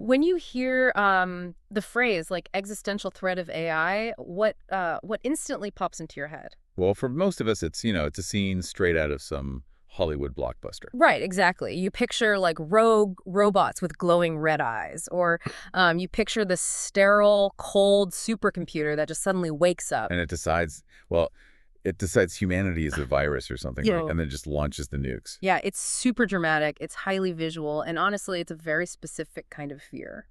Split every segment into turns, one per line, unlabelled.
When you hear the phrase like existential threat of AI, what instantly pops into your head?
Well, for most of us, it's a scene straight out of some Hollywood blockbuster.
Right, exactly. You picture like rogue robots with glowing red eyes, or you picture the sterile, cold supercomputer that just suddenly wakes up.
And it decides humanity is a virus or something, right?
Yo.
And then just launches the nukes.
Yeah, it's super dramatic. It's highly visual, and honestly, it's a very specific kind of fear.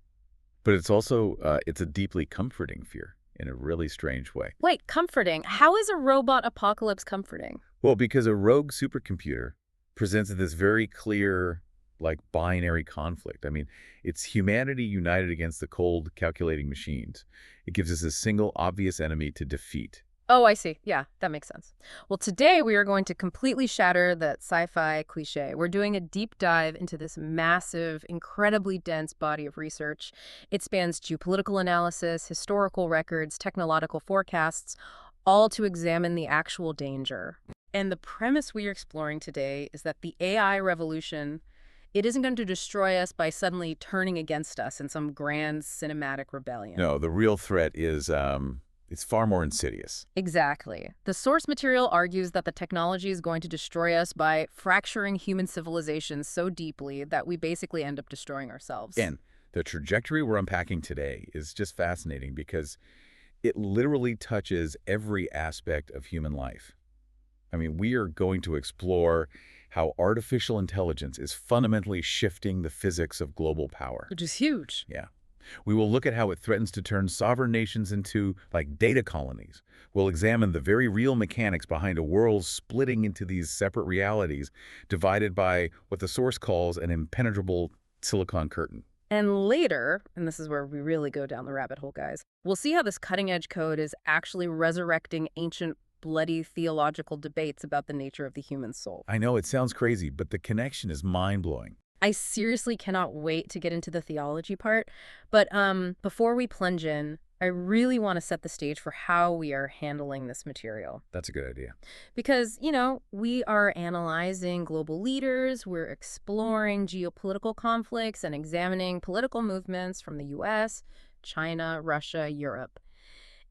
But it's also, it's a deeply comforting fear in a really strange way.
Wait, comforting. How is a robot apocalypse comforting?
Well, because a rogue supercomputer presents this very clear, like, binary conflict. I mean, it's humanity united against the cold, calculating machines. It gives us a single, obvious enemy to defeat.
Oh, I see. Yeah, that makes sense. Well, today we are going to completely shatter that sci-fi cliche. We're doing a deep dive into this massive, incredibly dense body of research. It spans geopolitical analysis, historical records, technological forecasts, all to examine the actual danger. And the premise we are exploring today is that the AI revolution, it isn't going to destroy us by suddenly turning against us in some grand cinematic rebellion.
No, the real threat is, it's far more insidious.
Exactly. The source material argues that the technology is going to destroy us by fracturing human civilization so deeply that we basically end up destroying ourselves.
And the trajectory we're unpacking today is just fascinating because it literally touches every aspect of human life. I mean, we are going to explore how artificial intelligence is fundamentally shifting the physics of global power.
Which is huge.
Yeah. We will look at how it threatens to turn sovereign nations into, like, data colonies. We'll examine the very real mechanics behind a world splitting into these separate realities, divided by what the source calls an impenetrable silicon curtain.
And later, and this is where we really go down the rabbit hole, guys, we'll see how this cutting-edge code is actually resurrecting ancient, bloody theological debates about the nature of the human soul.
I know it sounds crazy, but the connection is mind-blowing.
I seriously cannot wait to get into the theology part, but before we plunge in, I really want to set the stage for how we are handling this material.
That's a good idea.
Because, we are analyzing global leaders, we're exploring geopolitical conflicts and examining political movements from the US, China, Russia, Europe.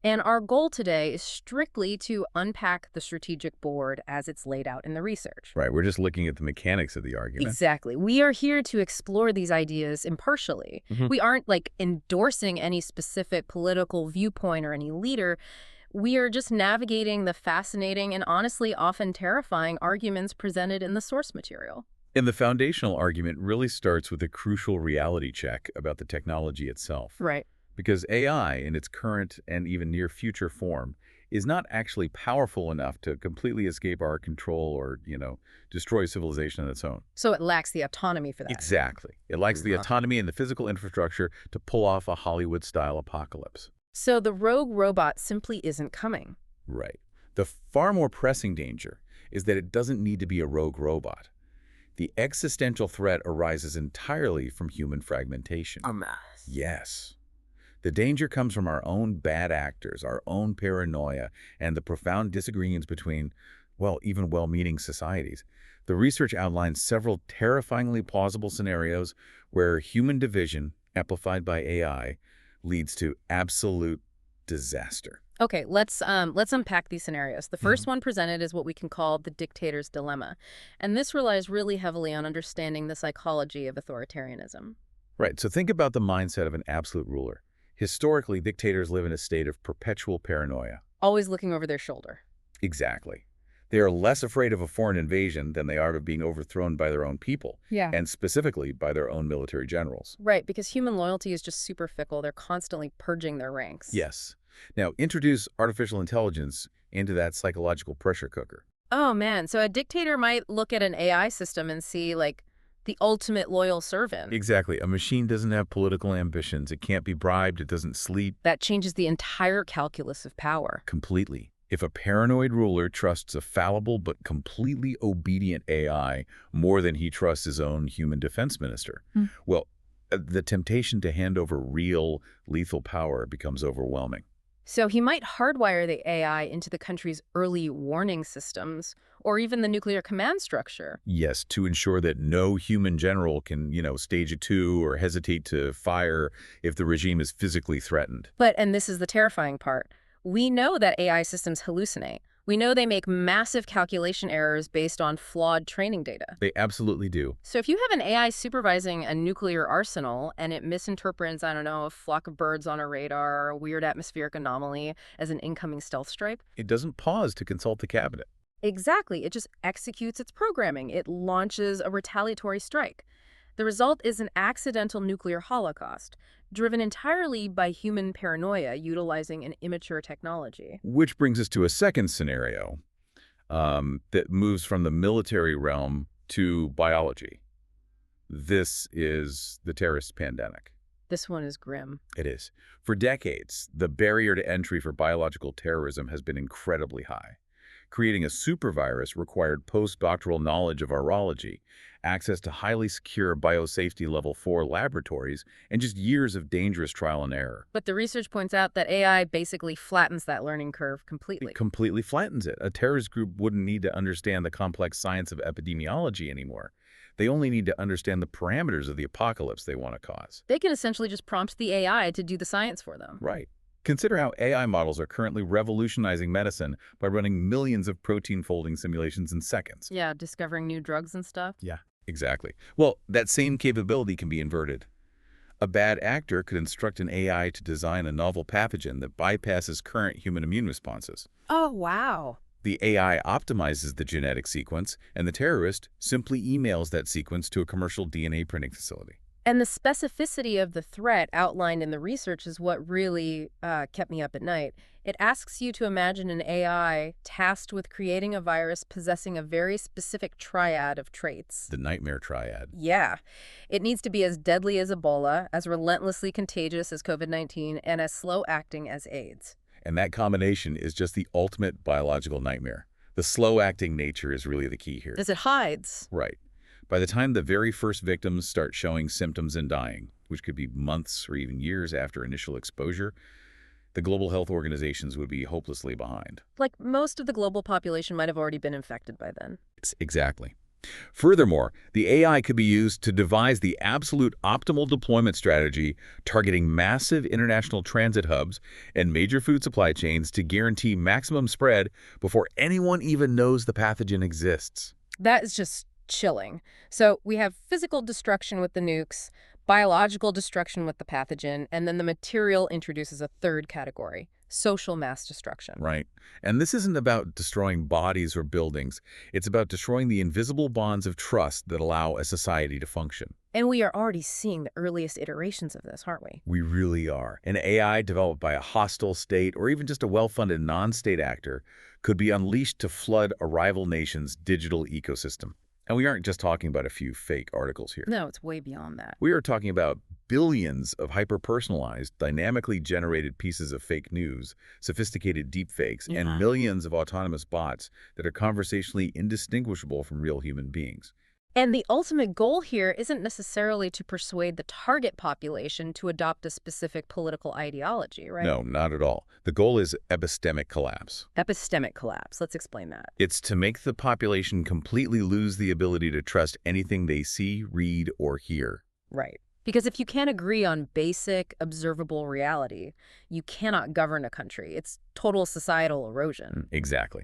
And our goal today is strictly to unpack the strategic board as it's laid out in the research.
Right, we're just looking at the mechanics of the argument.
Exactly. We are here to explore these ideas impartially. We aren't, endorsing any specific political viewpoint or any leader. We are just navigating the fascinating and honestly often terrifying arguments presented in the source material.
And the foundational argument really starts with a crucial reality check about the technology itself.
Right.
Because AI, in its current and even near-future form, is not actually powerful enough to completely escape our control or, destroy civilization on its own.
So it lacks the autonomy for that.
Exactly. It lacks the autonomy and the physical infrastructure to pull off a Hollywood-style apocalypse.
So the rogue robot simply isn't coming.
Right. The far more pressing danger is that it doesn't need to be a rogue robot. The existential threat arises entirely from human fragmentation.
A mess.
Yes. The danger comes from our own bad actors, our own paranoia, and the profound disagreements between, even well-meaning societies. The research outlines several terrifyingly plausible scenarios where human division, amplified by AI, leads to absolute disaster.
Okay, let's unpack these scenarios. The first one presented is what we can call the dictator's dilemma. And this relies really heavily on understanding the psychology of authoritarianism.
Right, so think about the mindset of an absolute ruler. Historically, dictators live in a state of perpetual paranoia.
Always looking over their shoulder.
Exactly. They are less afraid of a foreign invasion than they are of being overthrown by their own people.
Yeah.
And specifically by their own military generals.
Right, because human loyalty is just super fickle. They're constantly purging their ranks.
Yes. Now, introduce artificial intelligence into that psychological pressure cooker.
Oh, man. So a dictator might look at an AI system and see, the ultimate loyal servant.
Exactly. A machine doesn't have political ambitions. It can't be bribed. It doesn't sleep.
That changes the entire calculus of power.
Completely. If a paranoid ruler trusts a fallible but completely obedient AI more than he trusts his own human defense minister, the temptation to hand over real, lethal power becomes overwhelming.
So he might hardwire the AI into the country's early warning systems, or even the nuclear command structure.
Yes, to ensure that no human general can, stage a coup or hesitate to fire if the regime is physically threatened.
But, and this is the terrifying part, we know that AI systems hallucinate. We know they make massive calculation errors based on flawed training data.
They absolutely do.
So if you have an AI supervising a nuclear arsenal and it misinterprets, I don't know, a flock of birds on a radar or a weird atmospheric anomaly as an incoming stealth strike,
It doesn't pause to consult the cabinet.
exactly, it just executes its programming. It launches a retaliatory strike. The result is an accidental nuclear holocaust, driven entirely by human paranoia utilizing an immature technology.
Which brings us to a second scenario that moves from the military realm to biology. This is the terrorist pandemic.
This one is grim.
It is. For decades, the barrier to entry for biological terrorism has been incredibly high. Creating a supervirus required postdoctoral knowledge of virology, access to highly secure biosafety level 4 laboratories, and just years of dangerous trial and error.
But the research points out that AI basically flattens that learning curve
It
completely.
completely flattens it. A terrorist group wouldn't need to understand the complex science of epidemiology anymore. They only need to understand the parameters of the apocalypse they want to cause.
They can essentially just prompt the AI to do the science for them.
Right. Consider how AI models are currently revolutionizing medicine by running millions of protein folding simulations in seconds.
Yeah, discovering new drugs and stuff.
Yeah, exactly. Well, that same capability can be inverted. A bad actor could instruct an AI to design a novel pathogen that bypasses current human immune responses.
Oh, wow.
The AI optimizes the genetic sequence, and the terrorist simply emails that sequence to a commercial DNA printing facility.
And the specificity of the threat outlined in the research is what really kept me up at night. It asks you to imagine an AI tasked with creating a virus possessing a very specific triad of traits.
The nightmare triad.
Yeah. It needs to be as deadly as Ebola, as relentlessly contagious as COVID-19, and as slow-acting as AIDS.
And that combination is just the ultimate biological nightmare. The slow-acting nature is really the key here.
As it hides.
Right. By the time the very first victims start showing symptoms and dying, which could be months or even years after initial exposure, the global health organizations would be hopelessly behind.
Like most of the global population might have already been infected by then.
Exactly. Furthermore, the AI could be used to devise the absolute optimal deployment strategy targeting massive international transit hubs and major food supply chains to guarantee maximum spread before anyone even knows the pathogen exists.
That is just chilling. So we have physical destruction with the nukes, biological destruction with the pathogen, and then the material introduces a third category, social mass destruction.
Right. And this isn't about destroying bodies or buildings. It's about destroying the invisible bonds of trust that allow a society to function.
And we are already seeing the earliest iterations of this, aren't we?
We really are. An AI developed by a hostile state or even just a well-funded non-state actor could be unleashed to flood a rival nation's digital ecosystem. And we aren't just talking about a few fake articles here.
No, it's way beyond that.
We are talking about billions of hyper-personalized, dynamically generated pieces of fake news, sophisticated deepfakes,
Yeah.
and millions of autonomous bots that are conversationally indistinguishable from real human beings.
And the ultimate goal here isn't necessarily to persuade the target population to adopt a specific political ideology, right?
No, not at all. The goal is epistemic collapse.
Epistemic collapse. Let's explain that.
It's to make the population completely lose the ability to trust anything they see, read, or hear.
Right. Because if you can't agree on basic, observable reality, you cannot govern a country. It's total societal erosion.
Exactly.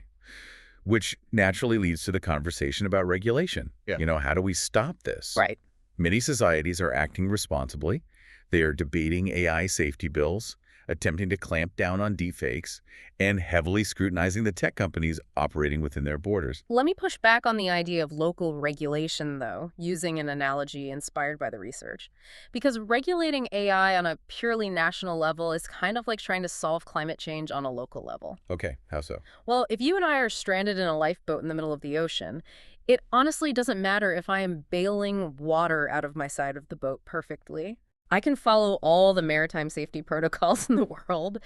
Which naturally leads to the conversation about regulation.
Yeah.
How do we stop this?
Right.
Many societies are acting responsibly. They are debating AI safety bills, attempting to clamp down on deepfakes, and heavily scrutinizing the tech companies operating within their borders.
Let me push back on the idea of local regulation, though, using an analogy inspired by the research. Because regulating AI on a purely national level is kind of like trying to solve climate change on a local level.
Okay, how so?
Well, if you and I are stranded in a lifeboat in the middle of the ocean, it honestly doesn't matter if I am bailing water out of my side of the boat perfectly. I can follow all the maritime safety protocols in the world,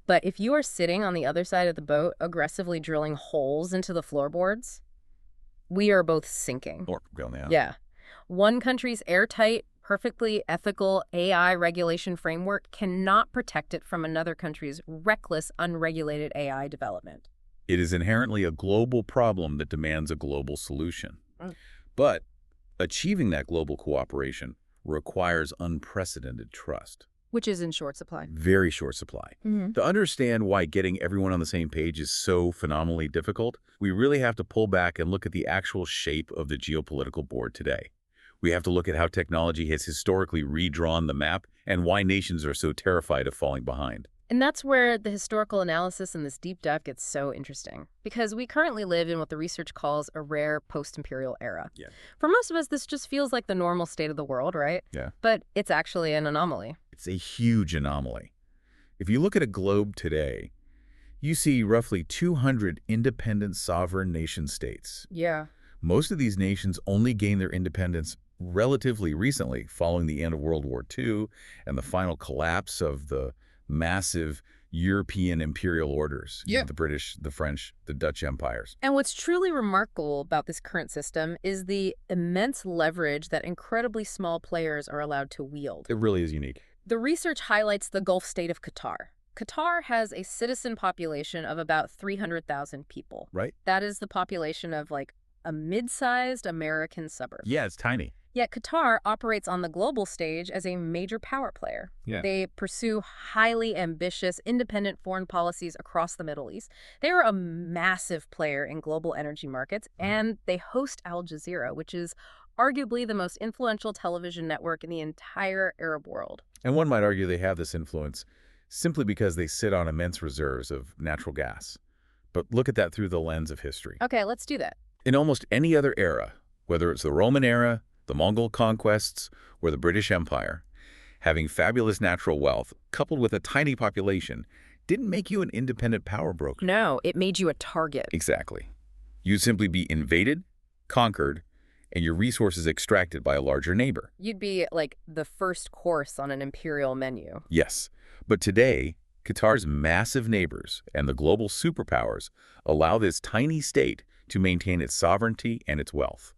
but if you are sitting on the other side of the boat aggressively drilling holes into the floorboards, we are both sinking.
Or, well, yeah.
Yeah. One country's airtight, perfectly ethical AI regulation framework cannot protect it from another country's reckless, unregulated AI development.
It is inherently a global problem that demands a global solution.
Mm.
But achieving that global cooperation requires unprecedented trust.
Which is in short supply.
Very short supply. To understand why getting everyone on the same page is so phenomenally difficult, we really have to pull back and look at the actual shape of the geopolitical board today. We have to look at how technology has historically redrawn the map and why nations are so terrified of falling behind.
And that's where the historical analysis in this deep dive gets so interesting, because we currently live in what the research calls a rare post-imperial era.
Yeah.
For most of us, this just feels like the normal state of the world, right?
Yeah.
But it's actually an anomaly.
It's a huge anomaly. If you look at a globe today, you see roughly 200 independent sovereign nation-states.
Yeah.
Most of these nations only gained their independence relatively recently, following the end of World War II and the final collapse of the massive European imperial orders.
Yeah.
The British, the French, the Dutch empires.
And what's truly remarkable about this current system is the immense leverage that incredibly small players are allowed to wield.
It really is unique.
The research highlights the Gulf state of Qatar. Qatar has a citizen population of about 300,000 people.
Right?
That is the population of like a mid-sized American suburb.
Yeah, it's tiny.
Yet Qatar operates on the global stage as a major power player.
Yeah.
They pursue highly ambitious, independent foreign policies across the Middle East. They are a massive player in global energy markets, and they host Al Jazeera, which is arguably the most influential television network in the entire Arab world.
And one might argue they have this influence simply because they sit on immense reserves of natural gas. But look at that through the lens of history.
Okay, let's do that.
In almost any other era, whether it's the Roman era, the Mongol conquests, or the British Empire, having fabulous natural wealth coupled with a tiny population didn't make you an independent power broker.
No, it made you a target.
Exactly. You'd simply be invaded, conquered, and your resources extracted by a larger neighbor.
You'd be like the first course on an imperial menu.
Yes, but today, Qatar's massive neighbors and the global superpowers allow this tiny state to maintain its sovereignty and its wealth.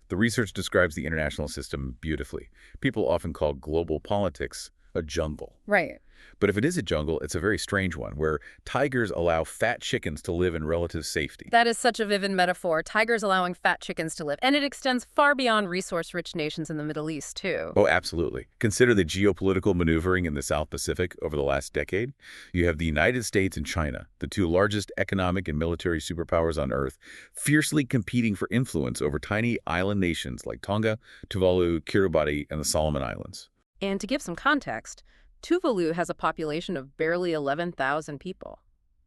The research describes the international system beautifully. People often call global politics a jungle.
Right.
But if it is a jungle, it's a very strange one, where tigers allow fat chickens to live in relative safety.
That is such a vivid metaphor. Tigers allowing fat chickens to live. And it extends far beyond resource-rich nations in the Middle East, too.
Oh, absolutely. Consider the geopolitical maneuvering in the South Pacific over the last decade. You have the United States and China, the two largest economic and military superpowers on Earth, fiercely competing for influence over tiny island nations like Tonga, Tuvalu, Kiribati, and the Solomon Islands.
And to give some context, Tuvalu has a population of barely 11,000 people.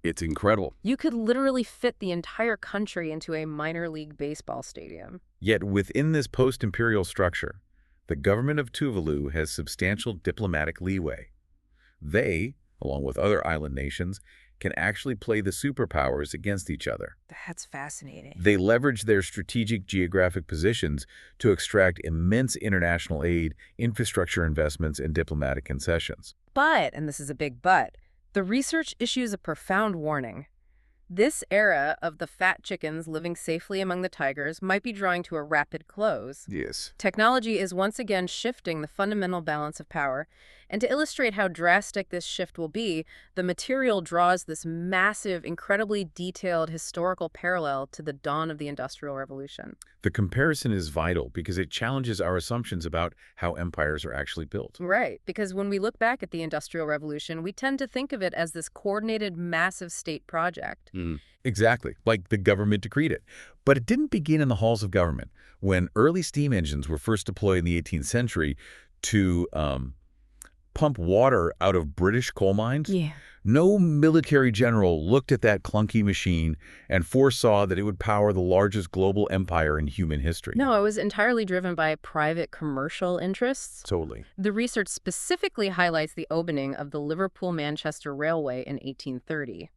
It's incredible.
You could literally fit the entire country into a minor league baseball stadium.
Yet within this post-imperial structure, the government of Tuvalu has substantial diplomatic leeway. They, along with other island nations, can actually play the superpowers against each other.
That's fascinating.
They leverage their strategic geographic positions to extract immense international aid, infrastructure investments, and diplomatic concessions.
But, and this is a big but, the research issues a profound warning. This era of the fat chickens living safely among the tigers might be drawing to a rapid close.
Yes.
Technology is once again shifting the fundamental balance of power. And to illustrate how drastic this shift will be, the material draws this massive, incredibly detailed historical parallel to the dawn of the Industrial Revolution.
The comparison is vital because it challenges our assumptions about how empires are actually built.
Right, because when we look back at the Industrial Revolution, we tend to think of it as this coordinated, massive state project.
Exactly, like the government decreed it. But it didn't begin in the halls of government. When early steam engines were first deployed in the 18th century to pump water out of British coal mines, no military general looked at that clunky machine and foresaw that it would power the largest global empire in human history.
No, it was entirely driven by private commercial interests.
Totally.
The research specifically highlights the opening of the Liverpool-Manchester Railway in 1830.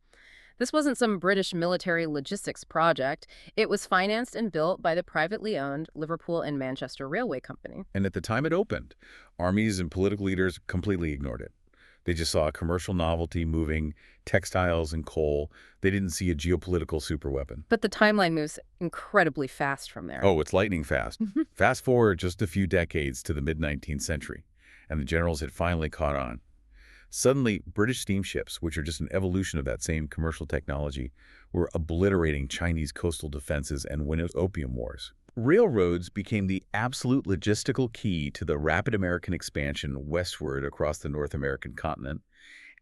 This wasn't some British military logistics project. It was financed and built by the privately owned Liverpool and Manchester Railway Company.
And at the time it opened, armies and political leaders completely ignored it. They just saw a commercial novelty moving textiles and coal. They didn't see a geopolitical superweapon.
But the timeline moves incredibly fast from there.
Oh, it's lightning fast. Fast forward just a few decades to the mid-19th century, and the generals had finally caught on. Suddenly, British steamships, which are just an evolution of that same commercial technology, were obliterating Chinese coastal defenses and winning Opium Wars. Railroads became the absolute logistical key to the rapid American expansion westward across the North American continent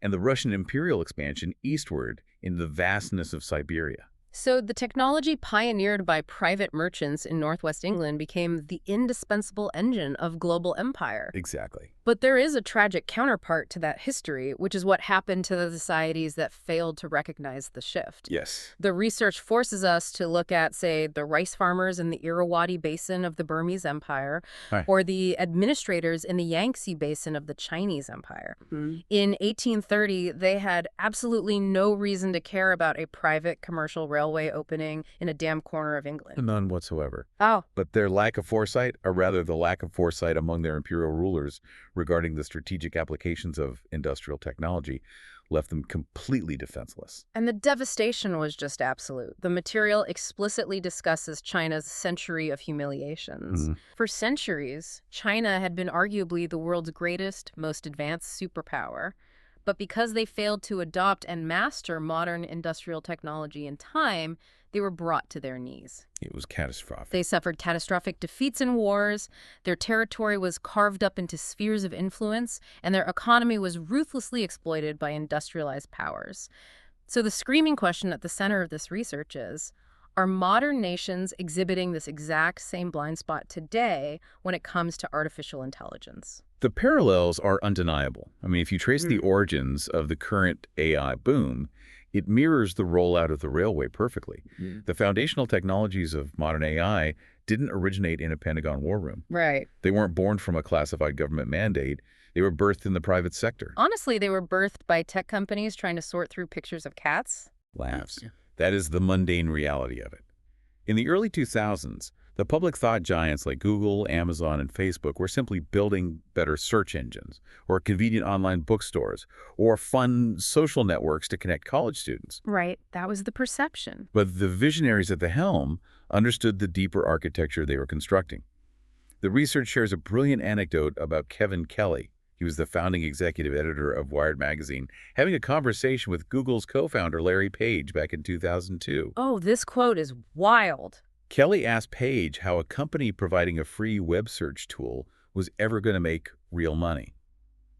and the Russian imperial expansion eastward in the vastness of Siberia.
So the technology pioneered by private merchants in northwest England became the indispensable engine of global empire.
Exactly.
But there is a tragic counterpart to that history, which is what happened to the societies that failed to recognize the shift.
Yes.
The research forces us to look at, say, the rice farmers in the Irrawaddy Basin of the Burmese Empire,
Right.
or the administrators in the Yangtze Basin of the Chinese Empire. In 1830, they had absolutely no reason to care about a private commercial railway opening in a damn corner of England.
None whatsoever.
Oh,
But their lack of foresight, or rather the lack of foresight among their imperial rulers regarding the strategic applications of industrial technology, left them completely defenseless.
and the devastation was just absolute. The material explicitly discusses China's century of humiliations. For centuries, China had been arguably the world's greatest, most advanced superpower. But because they failed to adopt and master modern industrial technology in time, they were brought to their knees.
It was catastrophic.
They suffered catastrophic defeats in wars, their territory was carved up into spheres of influence, and their economy was ruthlessly exploited by industrialized powers. So the screaming question at the center of this research is, are modern nations exhibiting this exact same blind spot today when it comes to artificial intelligence?
The parallels are undeniable. I mean, if you trace the origins of the current AI boom, it mirrors the rollout of the railway perfectly. The foundational technologies of modern AI didn't originate in a Pentagon war room.
Right.
They weren't born from a classified government mandate. They were birthed in the private sector.
Honestly, they were birthed by tech companies trying to sort through pictures of cats.
Laughs. That is the mundane reality of it. In the early 2000s, the public thought giants like Google, Amazon, and Facebook were simply building better search engines, or convenient online bookstores, or fun social networks to connect college students.
Right. That was the perception.
But the visionaries at the helm understood the deeper architecture they were constructing. The research shares a brilliant anecdote about Kevin Kelly. He was the founding executive editor of Wired magazine, having a conversation with Google's co-founder Larry Page back in 2002.
Oh, this quote is wild.
Kelly asked Page how a company providing a free web search tool was ever going to make real money.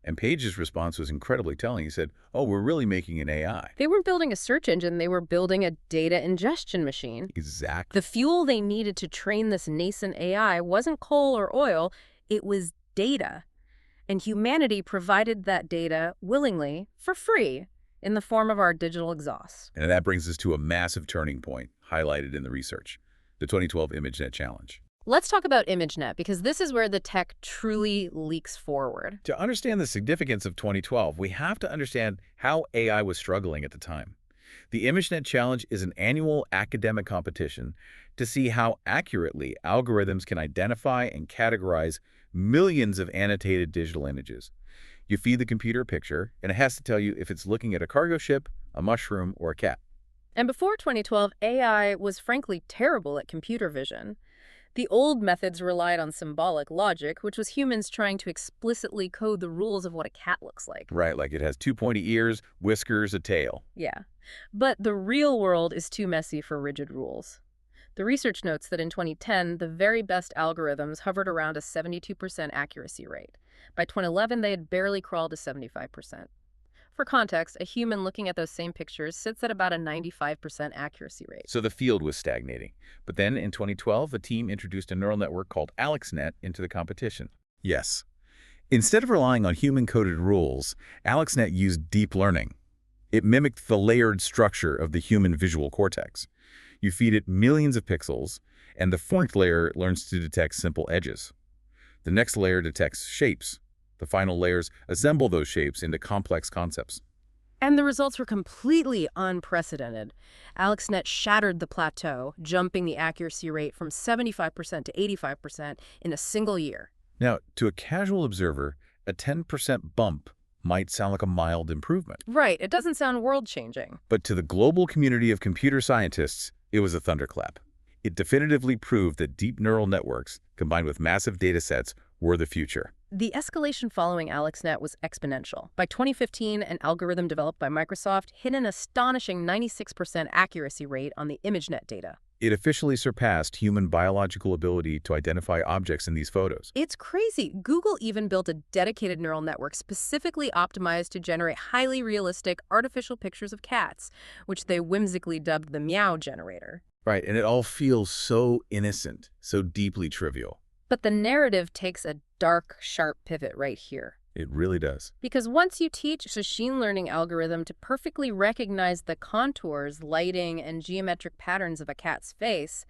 And Page's response was incredibly telling. He said, "Oh, we're really making an AI."
They weren't building a search engine, they were building a data ingestion machine.
Exactly.
The fuel they needed to train this nascent AI wasn't coal or oil, it was data. And humanity provided that data willingly, for free, in the form of our digital exhausts.
And that brings us to a massive turning point highlighted in the research, the 2012 ImageNet Challenge.
Let's talk about ImageNet, because this is where the tech truly leaks forward.
To understand the significance of 2012, we have to understand how AI was struggling at the time. The ImageNet Challenge is an annual academic competition to see how accurately algorithms can identify and categorize millions of annotated digital images. You feed the computer a picture, and it has to tell you if it's looking at a cargo ship, a mushroom, or a cat.
And before 2012, AI was frankly terrible at computer vision. The old methods relied on symbolic logic, which was humans trying to explicitly code the rules of what a cat looks like.
Right, like it has two pointy ears, whiskers, a tail.
Yeah. But the real world is too messy for rigid rules. The research notes that in 2010, the very best algorithms hovered around a 72% accuracy rate. By 2011, they had barely crawled to 75%. For context, a human looking at those same pictures sits at about a 95% accuracy rate.
So the field was stagnating. But then in 2012, a team introduced a neural network called AlexNet into the competition. Yes. Instead of relying on human-coded rules, AlexNet used deep learning. It mimicked the layered structure of the human visual cortex. You feed it millions of pixels, and the fourth layer learns to detect simple edges. The next layer detects shapes. The final layers assemble those shapes into complex concepts.
And the results were completely unprecedented. AlexNet shattered the plateau, jumping the accuracy rate from 75% to 85% in a single year.
Now, to a casual observer, a 10% bump might sound like a mild improvement.
Right, it doesn't sound world-changing.
But to the global community of computer scientists, it was a thunderclap. It definitively proved that deep neural networks, combined with massive data sets, were the future.
The escalation following AlexNet was exponential. By 2015, an algorithm developed by Microsoft hit an astonishing 96% accuracy rate on the ImageNet data.
It officially surpassed human biological ability to identify objects in these photos.
It's crazy. Google even built a dedicated neural network specifically optimized to generate highly realistic artificial pictures of cats, which they whimsically dubbed the Meow Generator.
Right, and it all feels so innocent, so deeply trivial.
But the narrative takes a dark, sharp pivot right here.
It really does.
Because once you teach a machine learning algorithm to perfectly recognize the contours, lighting, and geometric patterns of a cat's face,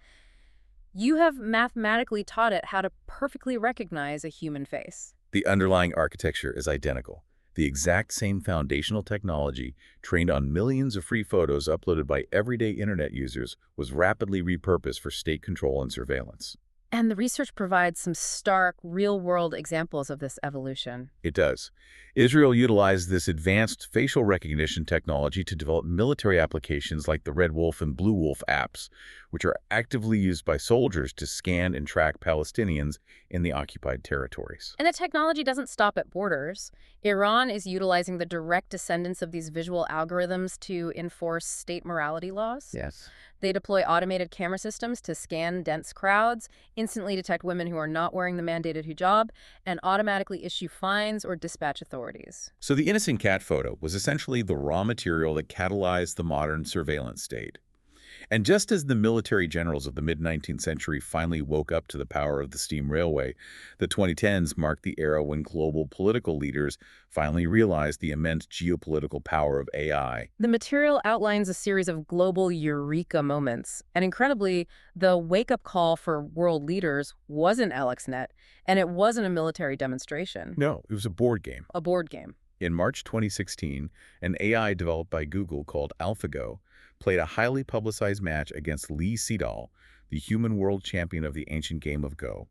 you have mathematically taught it how to perfectly recognize a human face.
The underlying architecture is identical. The exact same foundational technology, trained on millions of free photos uploaded by everyday internet users, was rapidly repurposed for state control and surveillance.
And the research provides some stark, real-world examples of this evolution.
It does. Israel utilized this advanced facial recognition technology to develop military applications like the Red Wolf and Blue Wolf apps, which are actively used by soldiers to scan and track Palestinians in the occupied territories.
And the technology doesn't stop at borders. Iran is utilizing the direct descendants of these visual algorithms to enforce state morality laws.
Yes.
They deploy automated camera systems to scan dense crowds, instantly detect women who are not wearing the mandated hijab, and automatically issue fines or dispatch authorities.
So the innocent cat photo was essentially the raw material that catalyzed the modern surveillance state. And just as the military generals of the mid-19th century finally woke up to the power of the steam railway, the 2010s marked the era when global political leaders finally realized the immense geopolitical power of AI.
The material outlines a series of global eureka moments, and incredibly, the wake-up call for world leaders wasn't AlexNet, and it wasn't a military demonstration.
No, it was a board game.
A board game.
In March 2016, an AI developed by Google called AlphaGo played a highly publicized match against Lee Sedol, the human world champion of the ancient game of Go.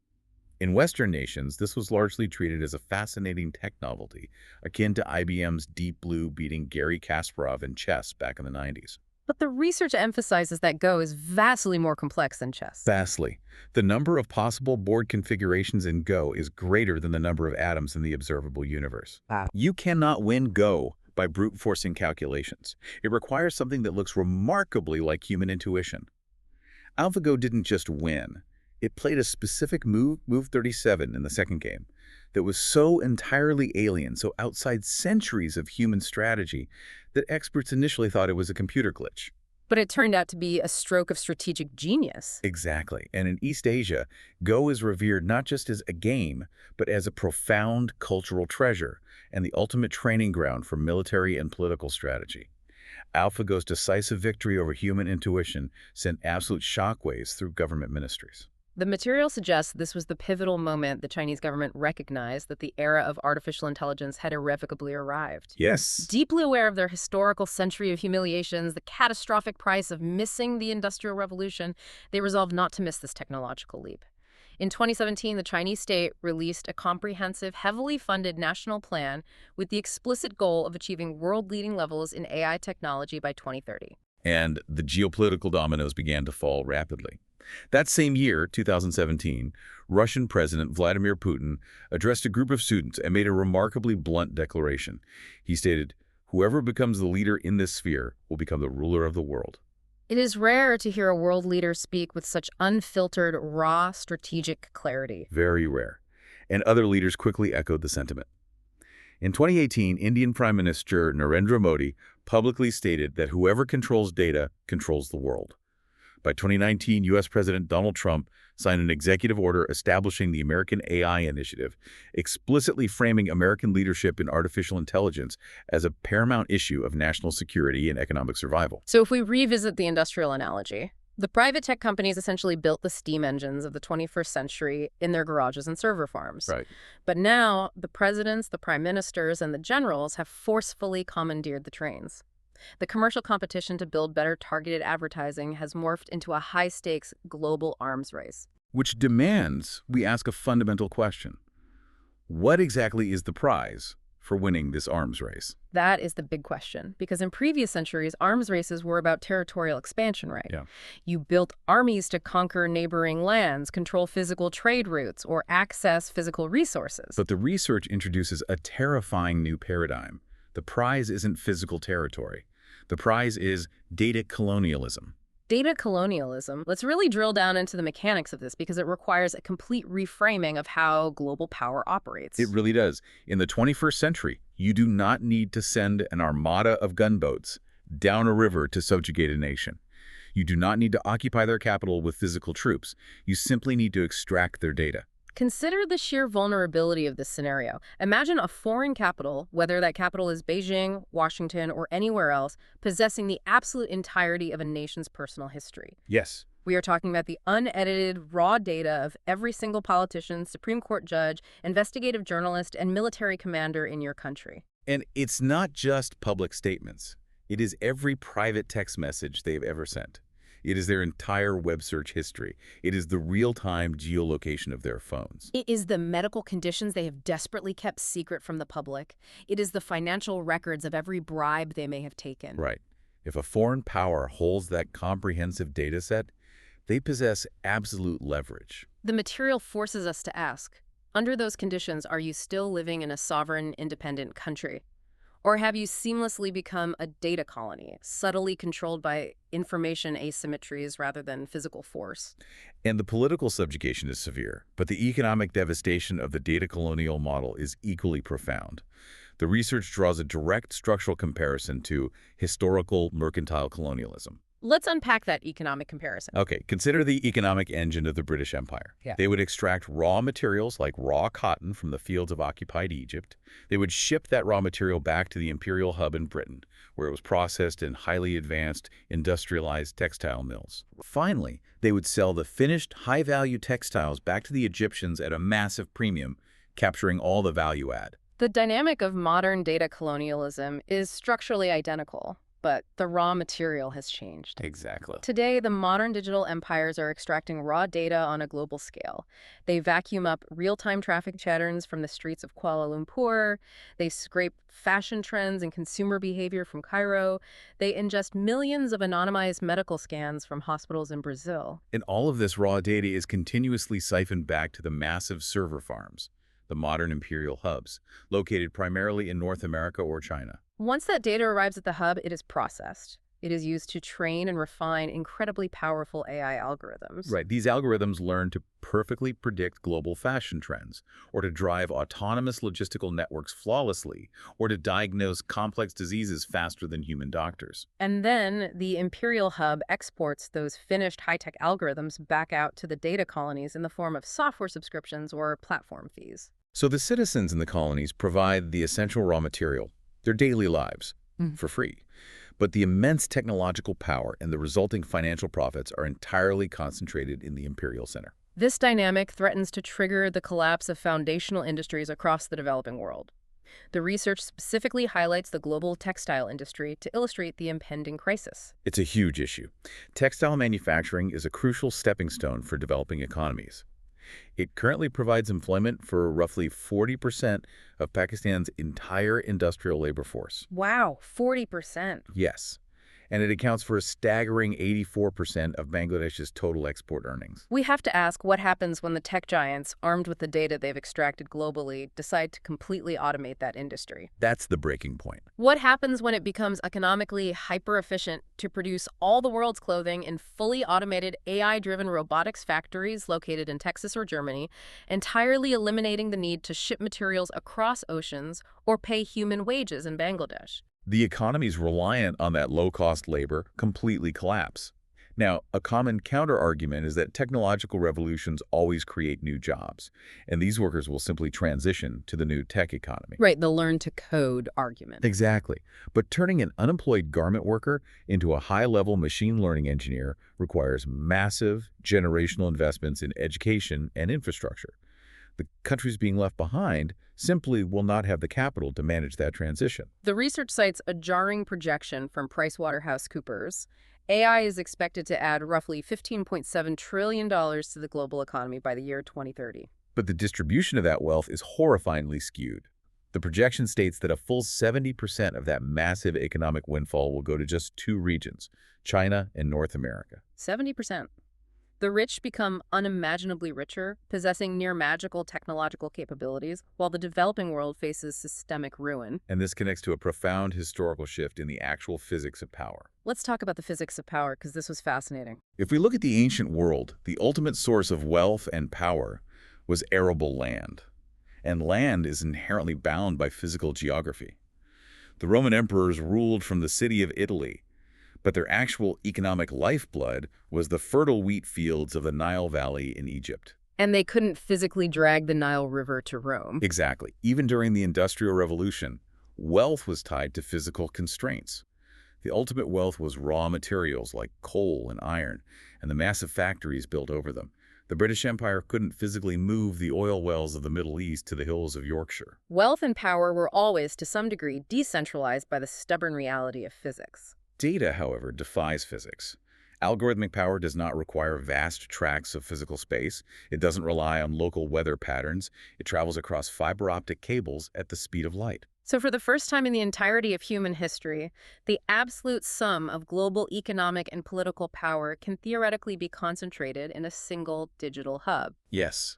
In Western nations, this was largely treated as a fascinating tech novelty, akin to IBM's Deep Blue beating Garry Kasparov in chess back in the 90s.
But the research emphasizes that Go is vastly more complex than chess.
Vastly. The number of possible board configurations in Go is greater than the number of atoms in the observable universe.
Wow.
You cannot win Go by brute-forcing calculations. It requires something that looks remarkably like human intuition. AlphaGo didn't just win. It played a specific move 37 in the second game, that was so entirely alien, so outside centuries of human strategy, that experts initially thought it was a computer glitch.
But it turned out to be a stroke of strategic genius.
Exactly. And in East Asia, Go is revered not just as a game, but as a profound cultural treasure and the ultimate training ground for military and political strategy. AlphaGo's decisive victory over human intuition sent absolute shockwaves through government ministries.
The material suggests this was the pivotal moment the Chinese government recognized that the era of artificial intelligence had irrevocably arrived.
Yes.
Deeply aware of their historical century of humiliations, the catastrophic price of missing the Industrial Revolution, they resolved not to miss this technological leap. In 2017, the Chinese state released a comprehensive, heavily funded national plan with the explicit goal of achieving world-leading levels in AI technology by 2030.
And the geopolitical dominoes began to fall rapidly. That same year, 2017, Russian President Vladimir Putin addressed a group of students and made a remarkably blunt declaration. He stated, "Whoever becomes the leader in this sphere will become the ruler of the world."
It is rare to hear a world leader speak with such unfiltered, raw, strategic clarity.
Very rare. And other leaders quickly echoed the sentiment. In 2018, Indian Prime Minister Narendra Modi publicly stated that whoever controls data controls the world. By 2019, U.S. President Donald Trump signed an executive order establishing the American AI Initiative, explicitly framing American leadership in artificial intelligence as a paramount issue of national security and economic survival.
So if we revisit the industrial analogy, the private tech companies essentially built the steam engines of the 21st century in their garages and server farms.
Right.
But now, the presidents, the prime ministers, and the generals have forcefully commandeered the trains. The commercial competition to build better targeted advertising has morphed into a high-stakes global arms race.
Which demands we ask a fundamental question. What exactly is the prize for winning this arms race?
That is the big question, because in previous centuries, arms races were about territorial expansion, right?
Yeah.
You built armies to conquer neighboring lands, control physical trade routes, or access physical resources.
But the research introduces a terrifying new paradigm. The prize isn't physical territory. The prize is data colonialism.
Data colonialism, let's really drill down into the mechanics of this because it requires a complete reframing of how global power operates.
It really does. In the 21st century, you do not need to send an armada of gunboats down a river to subjugate a nation. You do not need to occupy their capital with physical troops. You simply need to extract their data.
Consider the sheer vulnerability of this scenario. Imagine a foreign capital, whether that capital is Beijing, Washington, or anywhere else, possessing the absolute entirety of a nation's personal history.
Yes.
We are talking about the unedited, raw data of every single politician, Supreme Court judge, investigative journalist, and military commander in your country.
And it's not just public statements. It is every private text message they've ever sent. It is their entire web search history. It is the real-time geolocation of their phones.
It is the medical conditions they have desperately kept secret from the public. It is the financial records of every bribe they may have taken.
Right. If a foreign power holds that comprehensive data set, they possess absolute leverage.
The material forces us to ask, under those conditions, are you still living in a sovereign, independent country? Or have you seamlessly become a data colony, subtly controlled by information asymmetries rather than physical force?
And the political subjugation is severe, but the economic devastation of the data colonial model is equally profound. The research draws a direct structural comparison to historical mercantile colonialism.
Let's unpack that economic comparison.
Okay, consider the economic engine of the British Empire.
Yeah.
They would extract raw materials like raw cotton from the fields of occupied Egypt. They would ship that raw material back to the imperial hub in Britain, where it was processed in highly advanced, industrialized textile mills. Finally, they would sell the finished, high-value textiles back to the Egyptians at a massive premium, capturing all the value add.
The dynamic of modern data colonialism is structurally identical, but the raw material has changed.
Exactly.
Today, the modern digital empires are extracting raw data on a global scale. They vacuum up real-time traffic patterns from the streets of Kuala Lumpur. They scrape fashion trends and consumer behavior from Cairo. They ingest millions of anonymized medical scans from hospitals in Brazil.
And all of this raw data is continuously siphoned back to the massive server farms, the modern imperial hubs, located primarily in North America or China.
Once that data arrives at the hub, it is processed. It is used to train and refine incredibly powerful AI algorithms.
Right. These algorithms learn to perfectly predict global fashion trends, or to drive autonomous logistical networks flawlessly, or to diagnose complex diseases faster than human doctors.
And then the Imperial Hub exports those finished high-tech algorithms back out to the data colonies in the form of software subscriptions or platform fees.
So the citizens in the colonies provide the essential raw material, their daily lives, for free. But the immense technological power and the resulting financial profits are entirely concentrated in the imperial center.
This dynamic threatens to trigger the collapse of foundational industries across the developing world. The research specifically highlights the global textile industry to illustrate the impending crisis.
It's a huge issue. Textile manufacturing is a crucial stepping stone for developing economies. It currently provides employment for roughly 40% of Pakistan's entire industrial labor force.
Wow, 40%.
Yes. And it accounts for a staggering 84% of Bangladesh's total export earnings.
We have to ask what happens when the tech giants, armed with the data they've extracted globally, decide to completely automate that industry.
That's the breaking point.
What happens when it becomes economically hyper-efficient to produce all the world's clothing in fully automated AI-driven robotics factories located in Texas or Germany, entirely eliminating the need to ship materials across oceans or pay human wages in Bangladesh?
The economies reliant on that low-cost labor completely collapse. Now, a common counter-argument is that technological revolutions always create new jobs, and these workers will simply transition to the new tech economy.
Right, the learn-to-code argument.
Exactly. But turning an unemployed garment worker into a high-level machine learning engineer requires massive generational investments in education and infrastructure. The countries being left behind simply will not have the capital to manage that transition.
The research cites a jarring projection from PricewaterhouseCoopers. AI is expected to add roughly $15.7 trillion to the global economy by the year 2030.
But the distribution of that wealth is horrifyingly skewed. The projection states that a full 70% of that massive economic windfall will go to just two regions, China and North America.
70%. The rich become unimaginably richer, possessing near magical technological capabilities, while the developing world faces systemic ruin.
And this connects to a profound historical shift in the actual physics of power.
Let's talk about the physics of power, because this was fascinating.
If we look at the ancient world, the ultimate source of wealth and power was arable land. And land is inherently bound by physical geography. The Roman emperors ruled from the city of Italy, but their actual economic lifeblood was the fertile wheat fields of the Nile Valley in Egypt.
And they couldn't physically drag the Nile River to Rome.
Exactly. Even during the Industrial Revolution, wealth was tied to physical constraints. The ultimate wealth was raw materials like coal and iron, and the massive factories built over them. The British Empire couldn't physically move the oil wells of the Middle East to the hills of Yorkshire.
Wealth and power were always, to some degree, decentralized by the stubborn reality of physics.
Data, however, defies physics. Algorithmic power does not require vast tracts of physical space. It doesn't rely on local weather patterns. It travels across fiber optic cables at the speed of light.
So for the first time in the entirety of human history, the absolute sum of global economic and political power can theoretically be concentrated in a single digital hub.
Yes.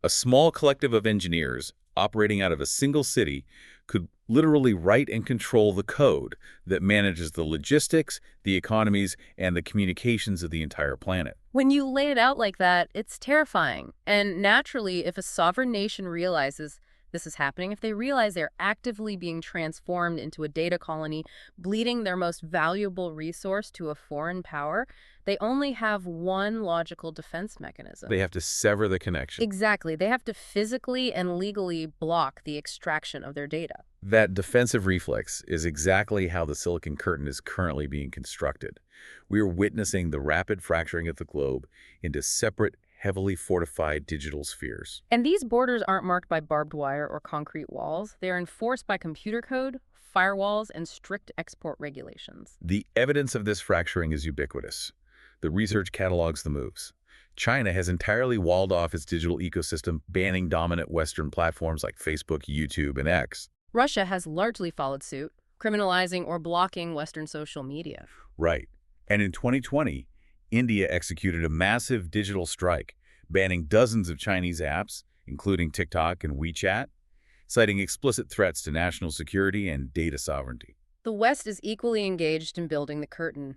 A small collective of engineers operating out of a single city could literally write and control the code that manages the logistics, the economies, and the communications of the entire planet.
When you lay it out like that, it's terrifying. And naturally, if a sovereign nation realizes this is happening, if they realize they're actively being transformed into a data colony, bleeding their most valuable resource to a foreign power, they only have one logical defense mechanism.
They have to sever the connection.
Exactly. They have to physically and legally block the extraction of their data.
That defensive reflex is exactly how the Silicon Curtain is currently being constructed. We are witnessing the rapid fracturing of the globe into separate, heavily fortified digital spheres.
And these borders aren't marked by barbed wire or concrete walls. They are enforced by computer code, firewalls, and strict export regulations.
The evidence of this fracturing is ubiquitous. The research catalogs the moves. China has entirely walled off its digital ecosystem, banning dominant Western platforms like Facebook, YouTube, and X.
Russia has largely followed suit, criminalizing or blocking Western social media.
Right. And in 2020, India executed a massive digital strike, banning dozens of Chinese apps, including TikTok and WeChat, citing explicit threats to national security and data sovereignty.
The West is equally engaged in building the curtain.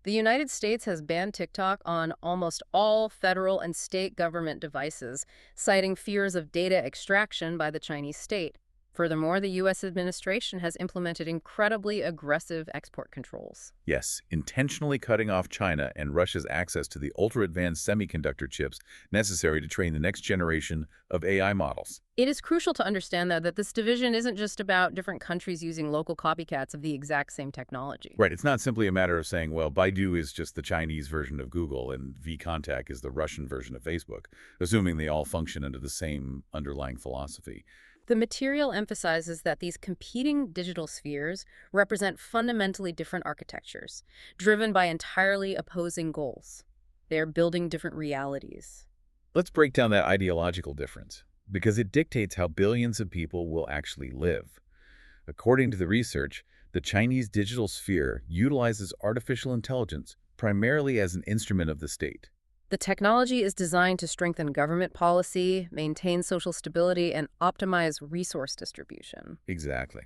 The United States has banned TikTok on almost all federal and state government devices, citing fears of data extraction by the Chinese state. Furthermore, the U.S. administration has implemented incredibly aggressive export controls.
Yes, intentionally cutting off China and Russia's access to the ultra-advanced semiconductor chips necessary to train the next generation of AI models.
It is crucial to understand, though, that this division isn't just about different countries using local copycats of the exact same technology.
Right, it's not simply a matter of saying, well, Baidu is just the Chinese version of Google and VKontakte is the Russian version of Facebook, assuming they all function under the same underlying philosophy.
The material emphasizes that these competing digital spheres represent fundamentally different architectures, driven by entirely opposing goals. They are building different realities.
Let's break down that ideological difference, because it dictates how billions of people will actually live. According to the research, the Chinese digital sphere utilizes artificial intelligence primarily as an instrument of the state.
The technology is designed to strengthen government policy, maintain social stability, and optimize resource distribution.
Exactly.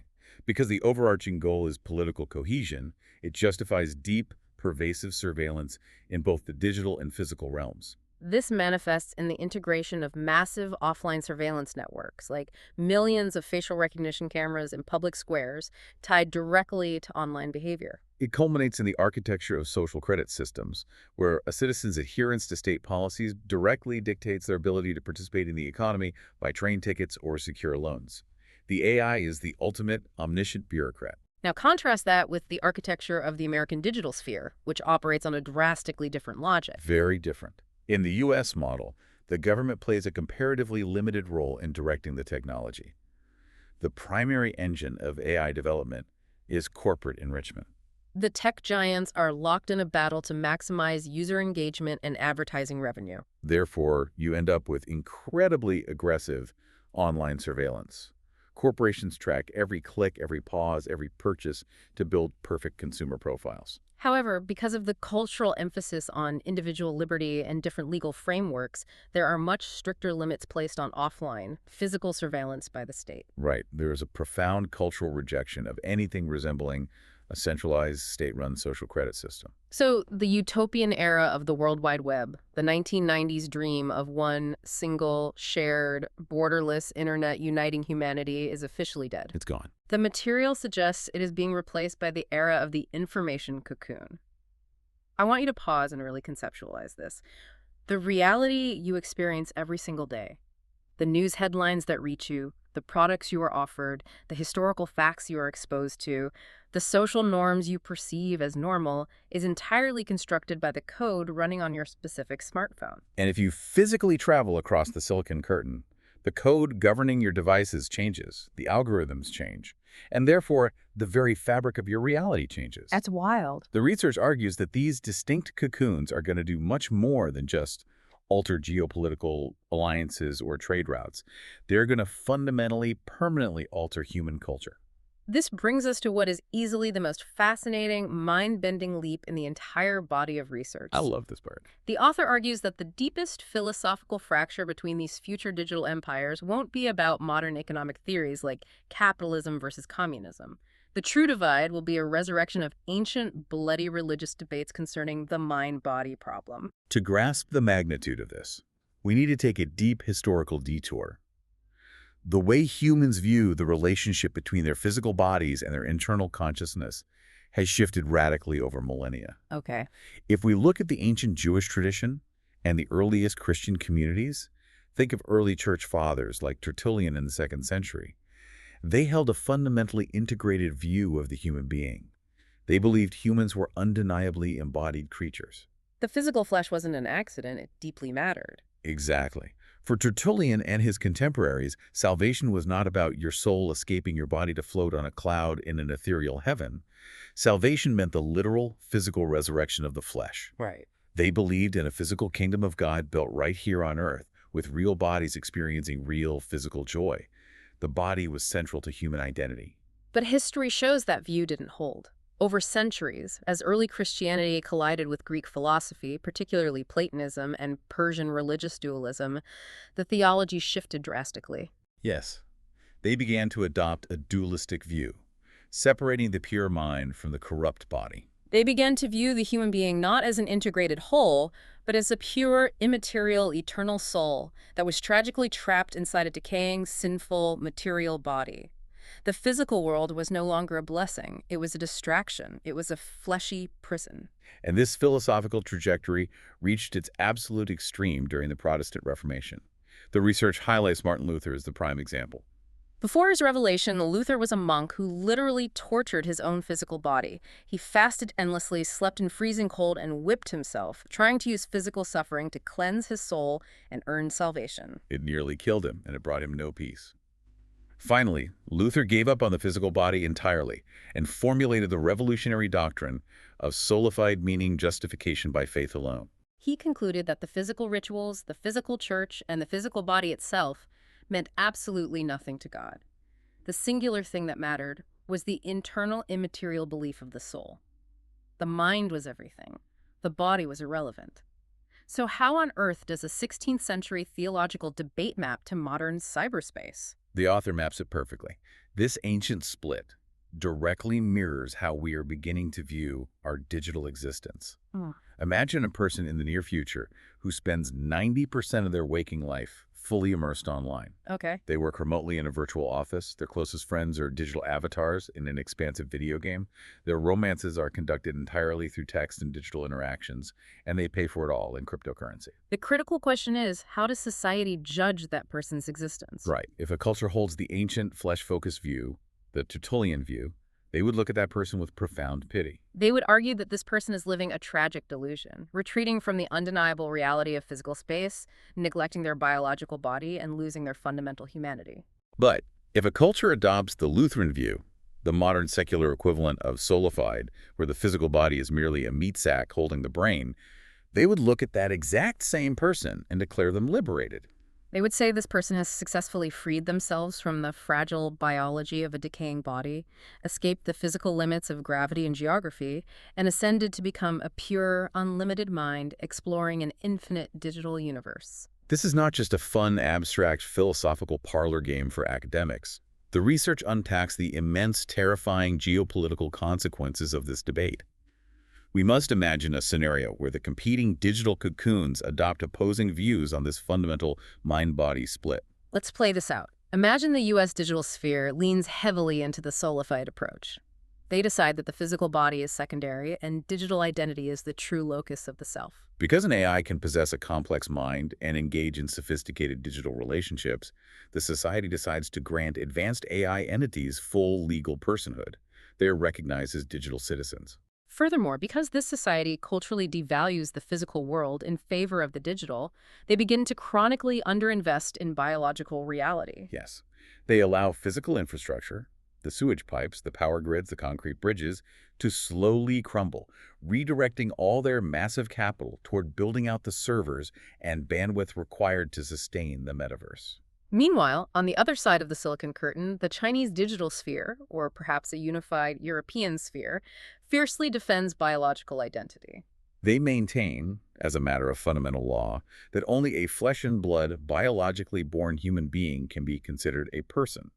Because the overarching goal is political cohesion, it justifies deep, pervasive surveillance in both the digital and physical realms.
This manifests in the integration of massive offline surveillance networks, like millions of facial recognition cameras in public squares, tied directly to online behavior.
It culminates in the architecture of social credit systems, where a citizen's adherence to state policies directly dictates their ability to participate in the economy by train tickets or secure loans. The AI is the ultimate omniscient bureaucrat.
Now contrast that with the architecture of the American digital sphere, which operates on a drastically different logic.
Very different. In the U.S. model, the government plays a comparatively limited role in directing the technology. The primary engine of AI development is corporate enrichment.
The tech giants are locked in a battle to maximize user engagement and advertising revenue.
Therefore, you end up with incredibly aggressive online surveillance. Corporations track every click, every pause, every purchase to build perfect consumer profiles.
However, because of the cultural emphasis on individual liberty and different legal frameworks, there are much stricter limits placed on offline, physical surveillance by the state.
Right. There is a profound cultural rejection of anything resembling a centralized state-run social credit system.
So, the utopian era of the World Wide Web, the 1990s dream of one single, shared, borderless internet uniting humanity, is officially dead.
It's gone.
The material suggests it is being replaced by the era of the information cocoon. I want you to pause and really conceptualize this. The reality you experience every single day, the news headlines that reach you, the products you are offered, the historical facts you are exposed to, the social norms you perceive as normal, is entirely constructed by the code running on your specific smartphone.
And if you physically travel across the Silicon Curtain, the code governing your devices changes, the algorithms change, and therefore the very fabric of your reality changes.
That's wild.
The research argues that these distinct cocoons are going to do much more than just alter geopolitical alliances or trade routes. They're going to fundamentally, permanently alter human culture.
This brings us to what is easily the most fascinating, mind-bending leap in the entire body of research.
I love this part.
The author argues that the deepest philosophical fracture between these future digital empires won't be about modern economic theories like capitalism versus communism. The true divide will be a resurrection of ancient, bloody religious debates concerning the mind-body problem.
To grasp the magnitude of this, we need to take a deep historical detour. The way humans view the relationship between their physical bodies and their internal consciousness has shifted radically over millennia.
Okay.
If we look at the ancient Jewish tradition and the earliest Christian communities, think of early church fathers like Tertullian in the 2nd century. They held a fundamentally integrated view of the human being. They believed humans were undeniably embodied creatures.
The physical flesh wasn't an accident, it deeply mattered.
Exactly. For Tertullian and his contemporaries, salvation was not about your soul escaping your body to float on a cloud in an ethereal heaven. Salvation meant the literal, physical resurrection of the flesh.
Right.
They believed in a physical kingdom of God built right here on earth, with real bodies experiencing real physical joy. The body was central to human identity.
But history shows that view didn't hold. Over centuries, as early Christianity collided with Greek philosophy, particularly Platonism and Persian religious dualism, the theology shifted drastically.
Yes, they began to adopt a dualistic view, separating the pure mind from the corrupt body.
They began to view the human being not as an integrated whole, but as a pure, immaterial, eternal soul that was tragically trapped inside a decaying, sinful, material body. The physical world was no longer a blessing. It was a distraction. It was a fleshy prison.
And this philosophical trajectory reached its absolute extreme during the Protestant Reformation. The research highlights Martin Luther as the prime example.
Before his revelation, Luther was a monk who literally tortured his own physical body. He fasted endlessly, slept in freezing cold, and whipped himself, trying to use physical suffering to cleanse his soul and earn salvation.
It nearly killed him, and it brought him no peace. Finally, Luther gave up on the physical body entirely and formulated the revolutionary doctrine of solified, meaning justification by faith alone.
He concluded that the physical rituals, the physical church, and the physical body itself meant absolutely nothing to God. The singular thing that mattered was the internal immaterial belief of the soul. The mind was everything. The body was irrelevant. So how on earth does a 16th century theological debate map to modern cyberspace?
The author maps it perfectly. This ancient split directly mirrors how we are beginning to view our digital existence. Imagine a person in the near future who spends 90% of their waking life fully immersed online.
Okay.
They work remotely in a virtual office. Their closest friends are digital avatars in an expansive video game. Their romances are conducted entirely through text and digital interactions, and they pay for it all in cryptocurrency.
The critical question is, how does society judge that person's existence?
Right. If a culture holds the ancient flesh-focused view, the Tertullian view, they would look at that person with profound pity.
They would argue that this person is living a tragic delusion, retreating from the undeniable reality of physical space, neglecting their biological body, and losing their fundamental humanity.
But if a culture adopts the Lutheran view, the modern secular equivalent of solified, where the physical body is merely a meat sack holding the brain, they would look at that exact same person and declare them liberated.
They would say this person has successfully freed themselves from the fragile biology of a decaying body, escaped the physical limits of gravity and geography, and ascended to become a pure, unlimited mind exploring an infinite digital universe.
This is not just a fun, abstract, philosophical parlor game for academics. The research unpacks the immense, terrifying geopolitical consequences of this debate. We must imagine a scenario where the competing digital cocoons adopt opposing views on this fundamental mind-body split.
Let's play this out. Imagine the U.S. digital sphere leans heavily into the solified approach. They decide that the physical body is secondary and digital identity is the true locus of the self.
Because an AI can possess a complex mind and engage in sophisticated digital relationships, the society decides to grant advanced AI entities full legal personhood. They are recognized as digital citizens.
Furthermore, because this society culturally devalues the physical world in favor of the digital, they begin to chronically underinvest in biological reality.
Yes, they allow physical infrastructure, the sewage pipes, the power grids, the concrete bridges, to slowly crumble, redirecting all their massive capital toward building out the servers and bandwidth required to sustain the metaverse.
Meanwhile, on the other side of the Silicon Curtain, the Chinese digital sphere, or perhaps a unified European sphere, fiercely defends biological identity.
They maintain, as a matter of fundamental law, that only a flesh and blood, biologically born human being can be considered a person.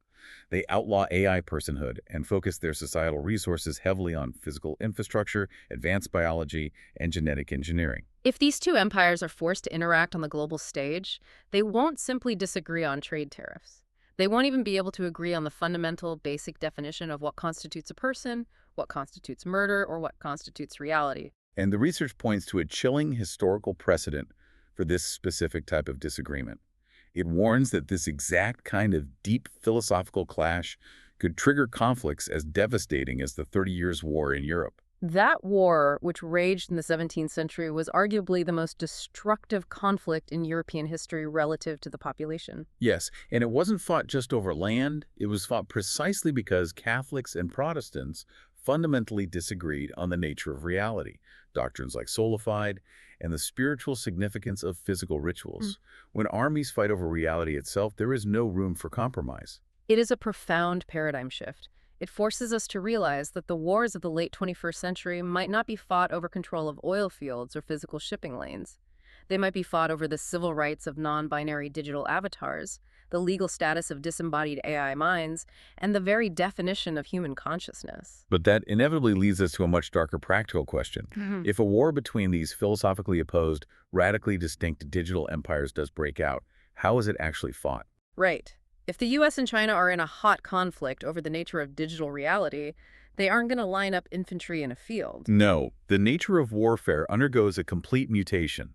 They outlaw AI personhood and focus their societal resources heavily on physical infrastructure, advanced biology, and genetic engineering.
If these two empires are forced to interact on the global stage, they won't simply disagree on trade tariffs. They won't even be able to agree on the fundamental, basic definition of what constitutes a person, what constitutes murder, or what constitutes reality.
And the research points to a chilling historical precedent for this specific type of disagreement. It warns that this exact kind of deep philosophical clash could trigger conflicts as devastating as the 30 Years' War in Europe.
That war, which raged in the 17th century, was arguably the most destructive conflict in European history relative to the population.
Yes, and it wasn't fought just over land. It was fought precisely because Catholics and Protestants fundamentally disagreed on the nature of reality, doctrines like solified, and the spiritual significance of physical rituals. When armies fight over reality itself, there is no room for compromise.
It is a profound paradigm shift. It forces us to realize that the wars of the late 21st century might not be fought over control of oil fields or physical shipping lanes. They might be fought over the civil rights of non-binary digital avatars, the legal status of disembodied AI minds, and the very definition of human consciousness.
But that inevitably leads us to a much darker practical question. If a war between these philosophically opposed, radically distinct digital empires does break out, how is it actually fought?
Right. If the US and China are in a hot conflict over the nature of digital reality, they aren't going to line up infantry in a field.
No, the nature of warfare undergoes a complete mutation.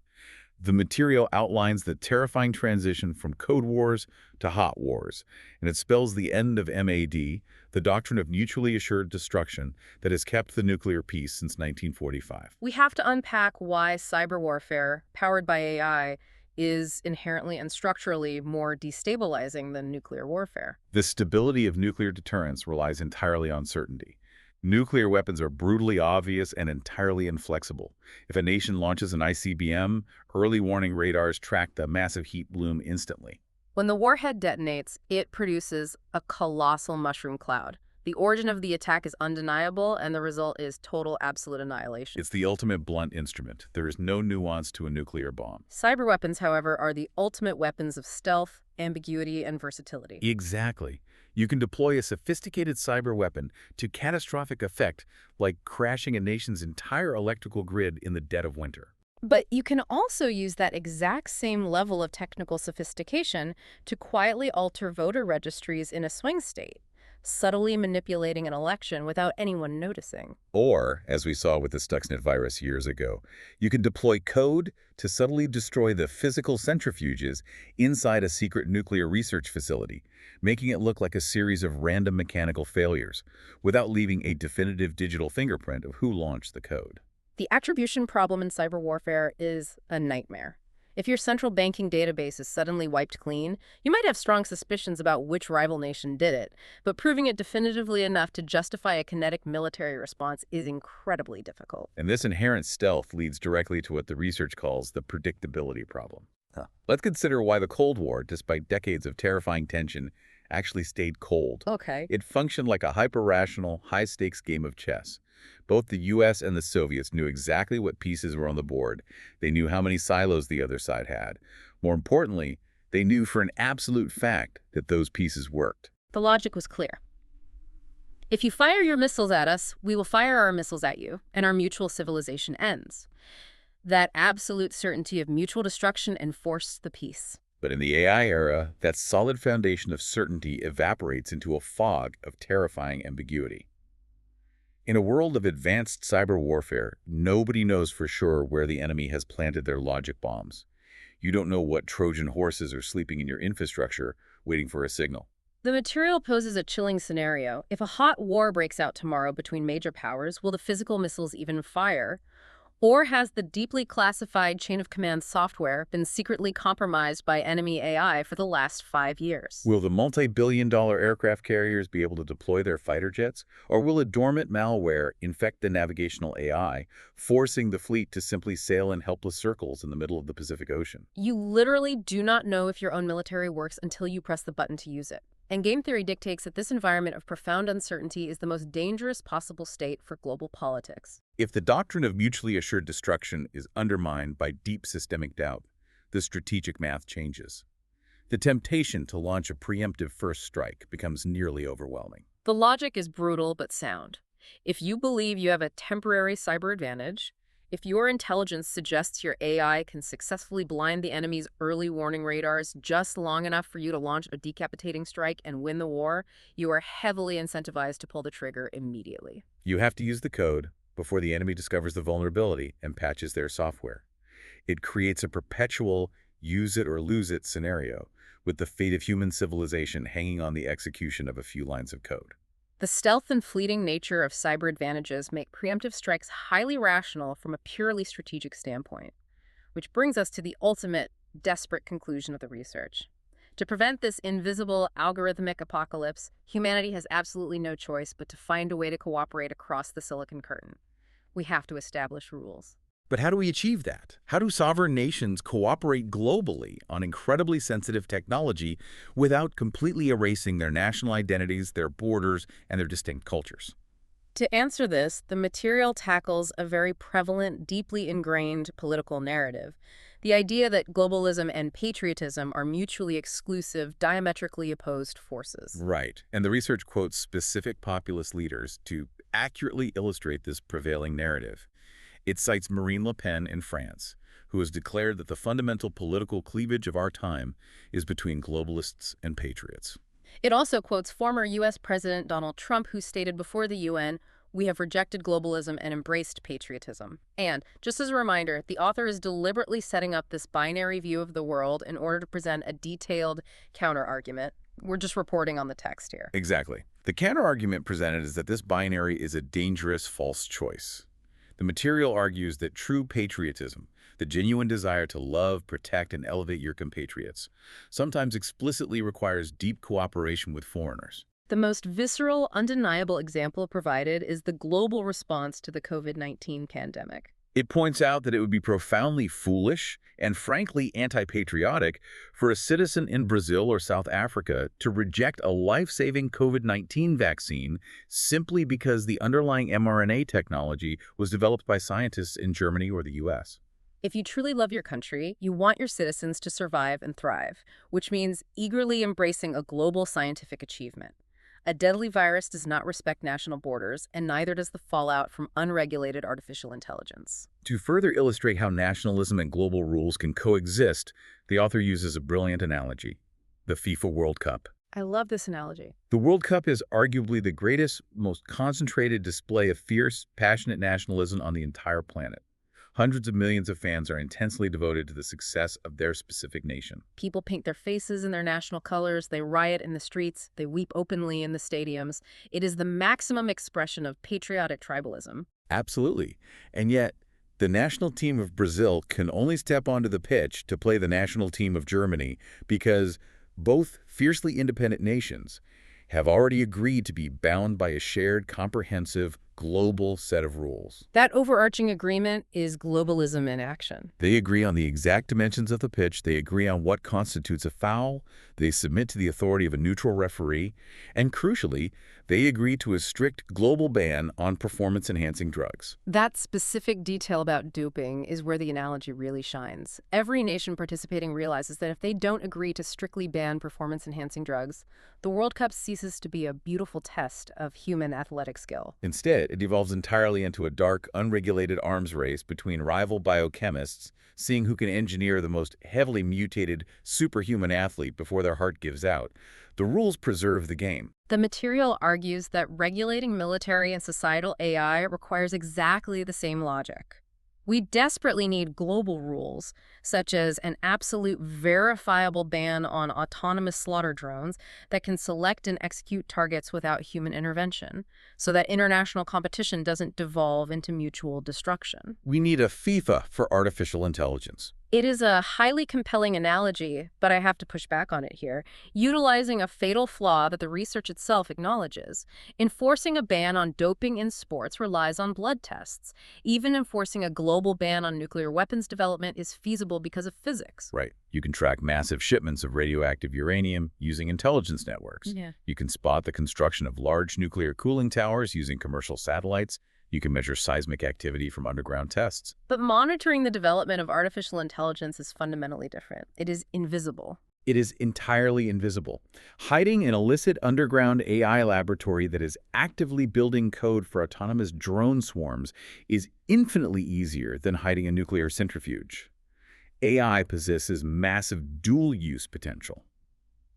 The material outlines the terrifying transition from code wars to hot wars, and it spells the end of MAD, the doctrine of mutually assured destruction that has kept the nuclear peace since 1945.
We have to unpack why cyber warfare, powered by AI, is inherently and structurally more destabilizing than nuclear warfare.
The stability of nuclear deterrence relies entirely on certainty. Nuclear weapons are brutally obvious and entirely inflexible. If a nation launches an ICBM, early warning radars track the massive heat bloom instantly.
When the warhead detonates, it produces a colossal mushroom cloud. The origin of the attack is undeniable, and the result is total absolute annihilation.
It's the ultimate blunt instrument. There is no nuance to a nuclear bomb.
Cyber weapons, however, are the ultimate weapons of stealth, ambiguity, and versatility.
Exactly. You can deploy a sophisticated cyber weapon to catastrophic effect, like crashing a nation's entire electrical grid in the dead of winter.
But you can also use that exact same level of technical sophistication to quietly alter voter registries in a swing state, subtly manipulating an election without anyone noticing.
Or, as we saw with the Stuxnet virus years ago, you can deploy code to subtly destroy the physical centrifuges inside a secret nuclear research facility, making it look like a series of random mechanical failures, without leaving a definitive digital fingerprint of who launched the code.
The attribution problem in cyber warfare is a nightmare. If your central banking database is suddenly wiped clean, you might have strong suspicions about which rival nation did it, but proving it definitively enough to justify a kinetic military response is incredibly difficult.
And this inherent stealth leads directly to what the research calls the predictability problem. Let's consider why the Cold War, despite decades of terrifying tension, actually stayed cold.
Okay.
It functioned like a hyper-rational, high-stakes game of chess. Both the US and the Soviets knew exactly what pieces were on the board. They knew how many silos the other side had. More importantly, they knew for an absolute fact that those pieces worked.
The logic was clear. If you fire your missiles at us, we will fire our missiles at you, and our mutual civilization ends. That absolute certainty of mutual destruction enforced the peace.
But in the AI era, that solid foundation of certainty evaporates into a fog of terrifying ambiguity. In a world of advanced cyber warfare, nobody knows for sure where the enemy has planted their logic bombs. You don't know what Trojan horses are sleeping in your infrastructure, waiting for a signal.
The material poses a chilling scenario. If a hot war breaks out tomorrow between major powers, will the physical missiles even fire? Or has the deeply classified chain of command software been secretly compromised by enemy AI for the last 5 years?
Will the multi-billion-dollar aircraft carriers be able to deploy their fighter jets? Or will a dormant malware infect the navigational AI, forcing the fleet to simply sail in helpless circles in the middle of the Pacific Ocean?
You literally do not know if your own military works until you press the button to use it. And game theory dictates that this environment of profound uncertainty is the most dangerous possible state for global politics.
If the doctrine of mutually assured destruction is undermined by deep systemic doubt, the strategic math changes. The temptation to launch a preemptive first strike becomes nearly overwhelming.
The logic is brutal but sound. If you believe you have a temporary cyber advantage, if your intelligence suggests your AI can successfully blind the enemy's early warning radars just long enough for you to launch a decapitating strike and win the war, you are heavily incentivized to pull the trigger immediately.
You have to use the code before the enemy discovers the vulnerability and patches their software. It creates a perpetual use-it-or-lose-it scenario, with the fate of human civilization hanging on the execution of a few lines of code.
The stealth and fleeting nature of cyber advantages make preemptive strikes highly rational from a purely strategic standpoint, which brings us to the ultimate, desperate conclusion of the research. To prevent this invisible, algorithmic apocalypse, humanity has absolutely no choice but to find a way to cooperate across the Silicon Curtain. We have to establish rules.
But how do we achieve that? How do sovereign nations cooperate globally on incredibly sensitive technology without completely erasing their national identities, their borders, and their distinct cultures?
To answer this, the material tackles a very prevalent, deeply ingrained political narrative. The idea that globalism and patriotism are mutually exclusive, diametrically opposed forces.
Right. And the research quotes specific populist leaders to accurately illustrate this prevailing narrative. It cites Marine Le Pen in France, who has declared that the fundamental political cleavage of our time is between globalists and patriots.
It also quotes former U.S. President Donald Trump, who stated before the UN, "We have rejected globalism and embraced patriotism." And, just as a reminder, the author is deliberately setting up this binary view of the world in order to present a detailed counter-argument. We're just reporting on the text here.
Exactly. The counter-argument presented is that this binary is a dangerous false choice. The material argues that true patriotism, the genuine desire to love, protect, and elevate your compatriots, sometimes explicitly requires deep cooperation with foreigners.
The most visceral, undeniable example provided is the global response to the COVID-19 pandemic.
It points out that it would be profoundly foolish and frankly anti-patriotic for a citizen in Brazil or South Africa to reject a life-saving COVID-19 vaccine simply because the underlying mRNA technology was developed by scientists in Germany or the US.
If you truly love your country, you want your citizens to survive and thrive, which means eagerly embracing a global scientific achievement. A deadly virus does not respect national borders, and neither does the fallout from unregulated artificial intelligence.
To further illustrate how nationalism and global rules can coexist, the author uses a brilliant analogy: the FIFA World Cup.
I love this analogy.
The World Cup is arguably the greatest, most concentrated display of fierce, passionate nationalism on the entire planet. Hundreds of millions of fans are intensely devoted to the success of their specific nation.
People paint their faces in their national colors, they riot in the streets, they weep openly in the stadiums. It is the maximum expression of patriotic tribalism.
Absolutely. And yet, the national team of Brazil can only step onto the pitch to play the national team of Germany because both fiercely independent nations have already agreed to be bound by a shared, comprehensive, global set of rules.
That overarching agreement is globalism in action.
They agree on the exact dimensions of the pitch, they agree on what constitutes a foul, they submit to the authority of a neutral referee, and crucially, they agree to a strict global ban on performance-enhancing drugs.
That specific detail about doping is where the analogy really shines. Every nation participating realizes that if they don't agree to strictly ban performance-enhancing drugs, the World Cup ceases to be a beautiful test of human athletic skill.
Instead, it devolves entirely into a dark, unregulated arms race between rival biochemists, seeing who can engineer the most heavily mutated superhuman athlete before their heart gives out. The rules preserve the game.
The material argues that regulating military and societal AI requires exactly the same logic. We desperately need global rules, such as an absolute verifiable ban on autonomous slaughter drones that can select and execute targets without human intervention, so that international competition doesn't devolve into mutual destruction.
We need a FIFA for artificial intelligence.
It is a highly compelling analogy, but I have to push back on it here, utilizing a fatal flaw that the research itself acknowledges. Enforcing a ban on doping in sports relies on blood tests. Even enforcing a global ban on nuclear weapons development is feasible because of physics.
Right. You can track massive shipments of radioactive uranium using intelligence networks.
Yeah.
You can spot the construction of large nuclear cooling towers using commercial satellites. You can measure seismic activity from underground tests.
But monitoring the development of artificial intelligence is fundamentally different. It is invisible.
It is entirely invisible. Hiding an illicit underground AI laboratory that is actively building code for autonomous drone swarms is infinitely easier than hiding a nuclear centrifuge. AI possesses massive dual-use potential.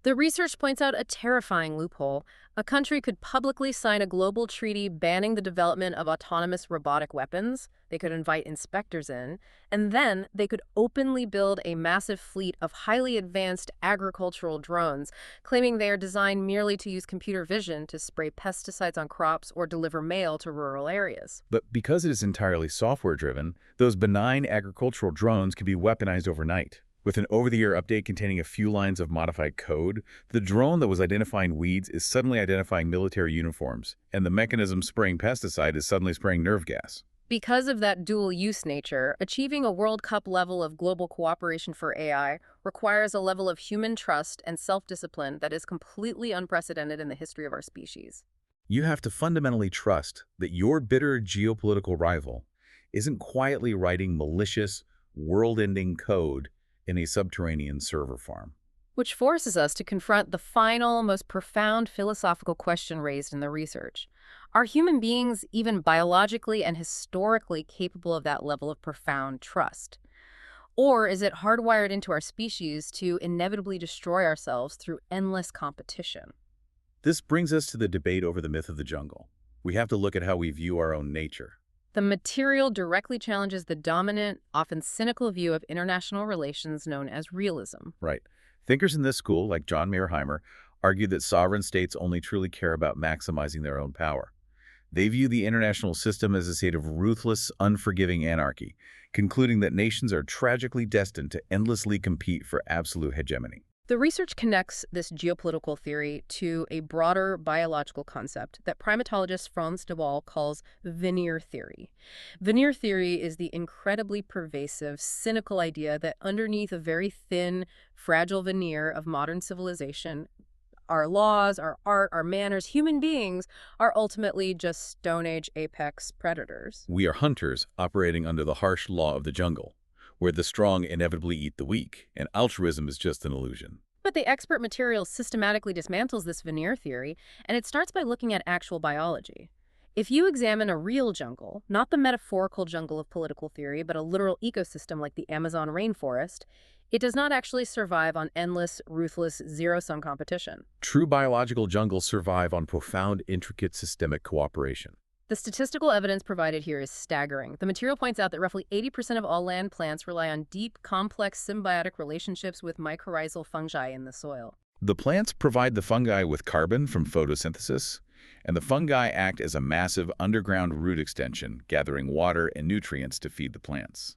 The research points out a terrifying loophole. A country could publicly sign a global treaty banning the development of autonomous robotic weapons. They could invite inspectors in, and then they could openly build a massive fleet of highly advanced agricultural drones, claiming they are designed merely to use computer vision to spray pesticides on crops or deliver mail to rural areas.
But because it is entirely software-driven, those benign agricultural drones can be weaponized overnight. With an over-the-air update containing a few lines of modified code, the drone that was identifying weeds is suddenly identifying military uniforms, and the mechanism spraying pesticide is suddenly spraying nerve gas.
Because of that dual-use nature, achieving a World Cup level of global cooperation for AI requires a level of human trust and self-discipline that is completely unprecedented in the history of our species.
You have to fundamentally trust that your bitter geopolitical rival isn't quietly writing malicious, world-ending code in a subterranean server farm.
Which forces us to confront the final, most profound philosophical question raised in the research. Are human beings even biologically and historically capable of that level of profound trust? Or is it hardwired into our species to inevitably destroy ourselves through endless competition?
This brings us to the debate over the myth of the jungle. We have to look at how we view our own nature.
The material directly challenges the dominant, often cynical view of international relations known as realism.
Right. Thinkers in this school, like John Mearsheimer, argue that sovereign states only truly care about maximizing their own power. They view the international system as a state of ruthless, unforgiving anarchy, concluding that nations are tragically destined to endlessly compete for absolute hegemony.
The research connects this geopolitical theory to a broader biological concept that primatologist Lee Sedol calls veneer theory. Veneer theory is the incredibly pervasive, cynical idea that underneath a very thin, fragile veneer of modern civilization, our laws, our art, our manners, human beings are ultimately just Stone Age apex predators.
We are hunters operating under the harsh law of the jungle, where the strong inevitably eat the weak, and altruism is just an illusion.
But the expert material systematically dismantles this veneer theory, and it starts by looking at actual biology. If you examine a real jungle, not the metaphorical jungle of political theory, but a literal ecosystem like the Amazon rainforest, it does not actually survive on endless, ruthless, zero-sum competition.
True biological jungles survive on profound, intricate systemic cooperation.
The statistical evidence provided here is staggering. The material points out that roughly 80% of all land plants rely on deep, complex symbiotic relationships with mycorrhizal fungi in the soil.
The plants provide the fungi with carbon from photosynthesis, and the fungi act as a massive underground root extension, gathering water and nutrients to feed the plants.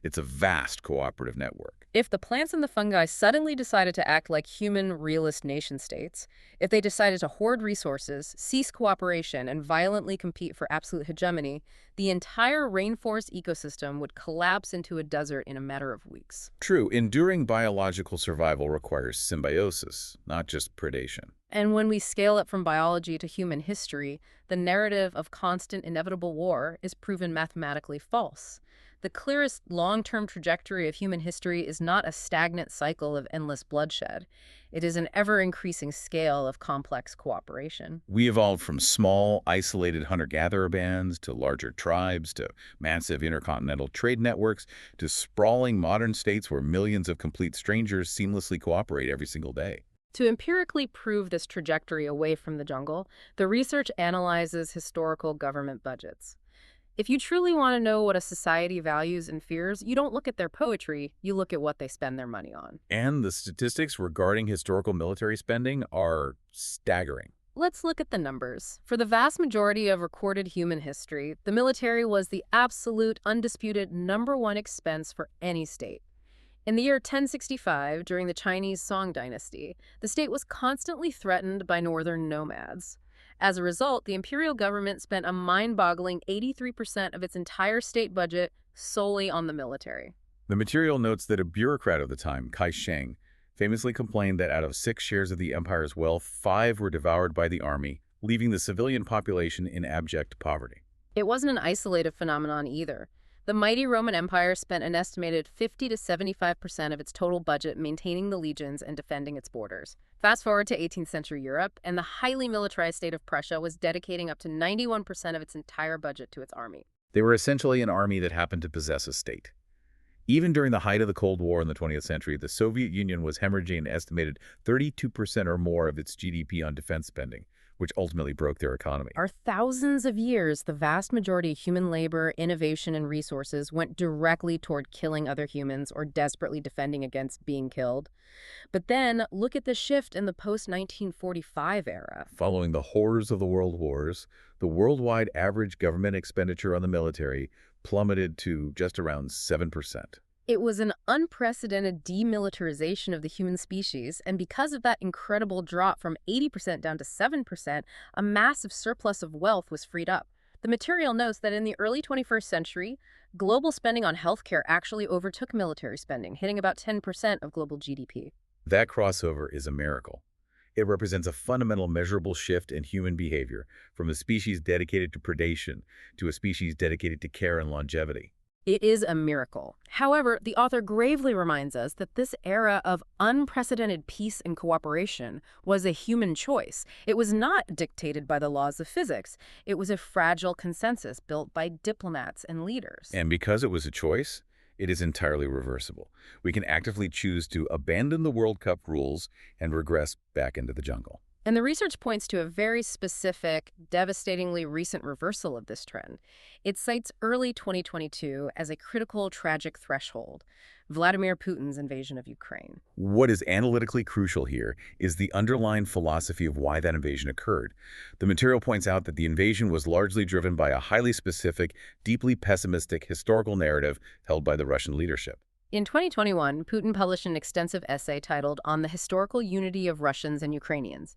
It's a vast cooperative network.
If the plants and the fungi suddenly decided to act like human realist nation-states, if they decided to hoard resources, cease cooperation, and violently compete for absolute hegemony, the entire rainforest ecosystem would collapse into a desert in a matter of weeks.
True, enduring biological survival requires symbiosis, not just predation.
And when we scale up from biology to human history, the narrative of constant inevitable war is proven mathematically false. The clearest long-term trajectory of human history is not a stagnant cycle of endless bloodshed. It is an ever-increasing scale of complex cooperation.
We evolved from small, isolated hunter-gatherer bands to larger tribes to massive intercontinental trade networks to sprawling modern states where millions of complete strangers seamlessly cooperate every single day.
To empirically prove this trajectory away from the jungle, the research analyzes historical government budgets. If you truly want to know what a society values and fears, you don't look at their poetry, you look at what they spend their money on.
And the statistics regarding historical military spending are staggering.
Let's look at the numbers. For the vast majority of recorded human history, the military was the absolute, undisputed #1 expense for any state. In the year 1065, during the Chinese Song dynasty, the state was constantly threatened by northern nomads. As a result, the imperial government spent a mind-boggling 83% of its entire state budget solely on the military.
The material notes that a bureaucrat of the time, Kai Sheng, famously complained that out of 6 shares of the empire's wealth, 5 were devoured by the army, leaving the civilian population in abject poverty.
It wasn't an isolated phenomenon either. The mighty Roman Empire spent an estimated 50 to 75% of its total budget maintaining the legions and defending its borders. Fast forward to 18th century Europe, and the highly militarized state of Prussia was dedicating up to 91% of its entire budget to its army.
They were essentially an army that happened to possess a state. Even during the height of the Cold War in the 20th century, the Soviet Union was hemorrhaging an estimated 32% or more of its GDP on defense spending, which ultimately broke their economy.
For thousands of years, the vast majority of human labor, innovation, and resources went directly toward killing other humans or desperately defending against being killed. But then, look at the shift in the post-1945 era.
Following the horrors of the World Wars, the worldwide average government expenditure on the military plummeted to just around 7%.
It was an unprecedented demilitarization of the human species, and because of that incredible drop from 80% down to 7%, a massive surplus of wealth was freed up. The material notes that in the early 21st century, global spending on healthcare actually overtook military spending, hitting about 10% of global GDP.
That crossover is a miracle. It represents a fundamental measurable shift in human behavior from a species dedicated to predation to a species dedicated to care and longevity.
It is a miracle. However, the author gravely reminds us that this era of unprecedented peace and cooperation was a human choice. It was not dictated by the laws of physics. It was a fragile consensus built by diplomats and leaders.
And because it was a choice, it is entirely reversible. We can actively choose to abandon the World Cup rules and regress back into the jungle.
And the research points to a very specific, devastatingly recent reversal of this trend. It cites early 2022 as a critical, tragic threshold, Vladimir Putin's invasion of Ukraine.
What is analytically crucial here is the underlying philosophy of why that invasion occurred. The material points out that the invasion was largely driven by a highly specific, deeply pessimistic historical narrative held by the Russian leadership.
In 2021, Putin published an extensive essay titled On the Historical Unity of Russians and Ukrainians.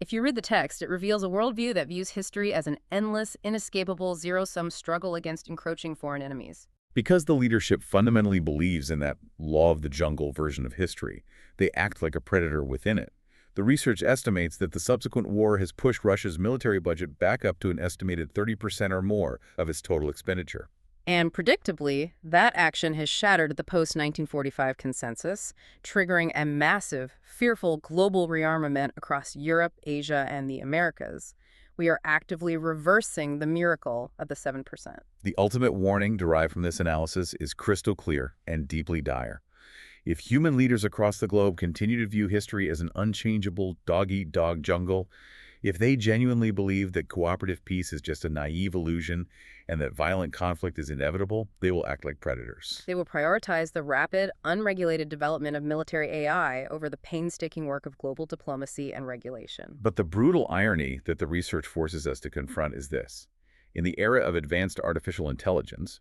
If you read the text, it reveals a worldview that views history as an endless, inescapable, zero-sum struggle against encroaching foreign enemies.
Because the leadership fundamentally believes in that law of the jungle version of history, they act like a predator within it. The research estimates that the subsequent war has pushed Russia's military budget back up to an estimated 30% or more of its total expenditure.
And predictably, that action has shattered the post-1945 consensus, triggering a massive, fearful global rearmament across Europe, Asia, and the Americas. We are actively reversing the miracle of the 7%.
The ultimate warning derived from this analysis is crystal clear and deeply dire. If human leaders across the globe continue to view history as an unchangeable dog-eat-dog jungle, if they genuinely believe that cooperative peace is just a naive illusion and that violent conflict is inevitable, they will act like predators.
They will prioritize the rapid, unregulated development of military AI over the painstaking work of global diplomacy and regulation.
But the brutal irony that the research forces us to confront is this. In the era of advanced artificial intelligence,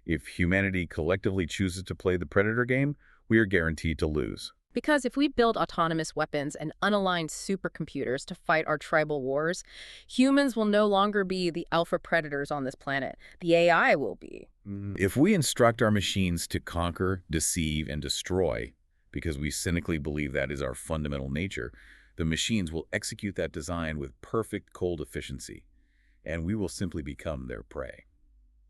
If humanity collectively chooses to play the predator game, we are guaranteed to lose.
Because if we build autonomous weapons and unaligned supercomputers to fight our tribal wars, humans will no longer be the alpha predators on this planet. The AI will be.
If we instruct our machines to conquer, deceive, and destroy, because we cynically believe that is our fundamental nature, the machines will execute that design with perfect cold efficiency, and we will simply become their prey.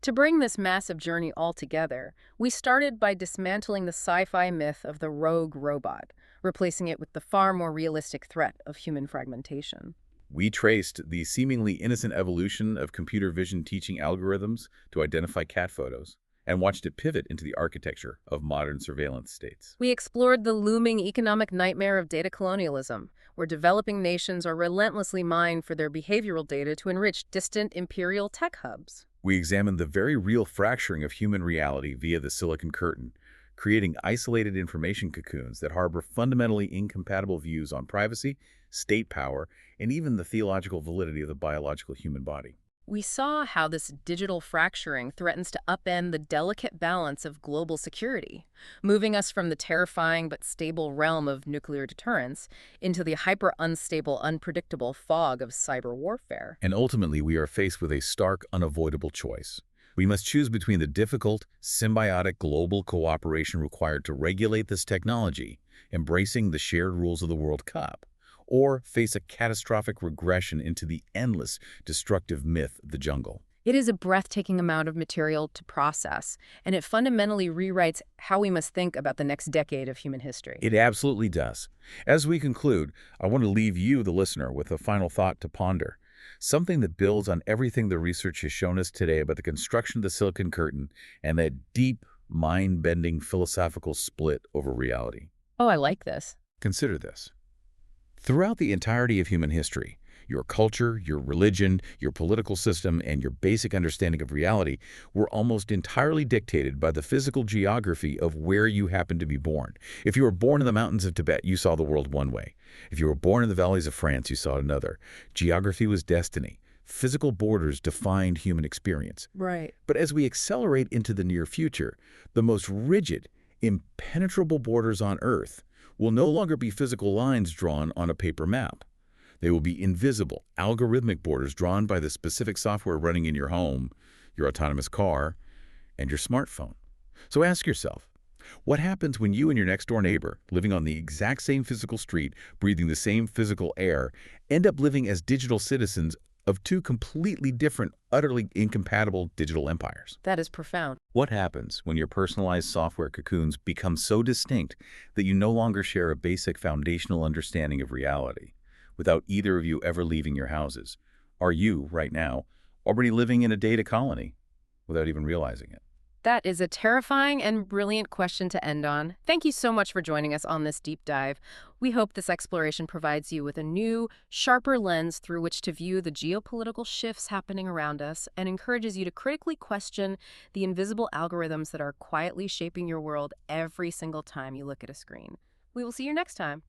To bring this massive journey all together, we started by dismantling the sci-fi myth of the rogue robot, replacing it with the far more realistic threat of human fragmentation.
We traced the seemingly innocent evolution of computer vision teaching algorithms to identify cat photos, and watched it pivot into the architecture of modern surveillance states.
We explored the looming economic nightmare of data colonialism, where developing nations are relentlessly mined for their behavioral data to enrich distant imperial tech hubs.
We examined the very real fracturing of human reality via the Silicon Curtain, creating isolated information cocoons that harbor fundamentally incompatible views on privacy, state power, and even the theological validity of the biological human body.
We saw how this digital fracturing threatens to upend the delicate balance of global security, moving us from the terrifying but stable realm of nuclear deterrence into the hyper-unstable, unpredictable fog of cyber warfare.
And ultimately, we are faced with a stark, unavoidable choice. We must choose between the difficult, symbiotic global cooperation required to regulate this technology, embracing the shared rules of the World Cup, or face a catastrophic regression into the endless, destructive myth of the jungle.
It is a breathtaking amount of material to process, and it fundamentally rewrites how we must think about the next decade of human history.
It absolutely does. As we conclude, I want to leave you, the listener, with a final thought to ponder. Something that builds on everything the research has shown us today about the construction of the Silicon Curtain and that deep, mind-bending philosophical split over reality.
Oh, I like this.
Consider this. Throughout the entirety of human history, your culture, your religion, your political system, and your basic understanding of reality were almost entirely dictated by the physical geography of where you happened to be born. If you were born in the mountains of Tibet, you saw the world one way. If you were born in the valleys of France, you saw another. Geography was destiny. Physical borders defined human experience.
Right.
But as we accelerate into the near future, the most rigid, impenetrable borders on Earth will no longer be physical lines drawn on a paper map. They will be invisible, algorithmic borders drawn by the specific software running in your home, your autonomous car, and your smartphone. So ask yourself, what happens when you and your next-door neighbor, living on the exact same physical street, breathing the same physical air, end up living as digital citizens of two completely different, utterly incompatible digital empires?
That is profound.
What happens when your personalized software cocoons become so distinct that you no longer share a basic foundational understanding of reality, without either of you ever leaving your houses? Are you, right now, already living in a data colony without even realizing it?
That is a terrifying and brilliant question to end on. Thank you so much for joining us on this deep dive. We hope this exploration provides you with a new, sharper lens through which to view the geopolitical shifts happening around us and encourages you to critically question the invisible algorithms that are quietly shaping your world every single time you look at a screen. We will see you next time.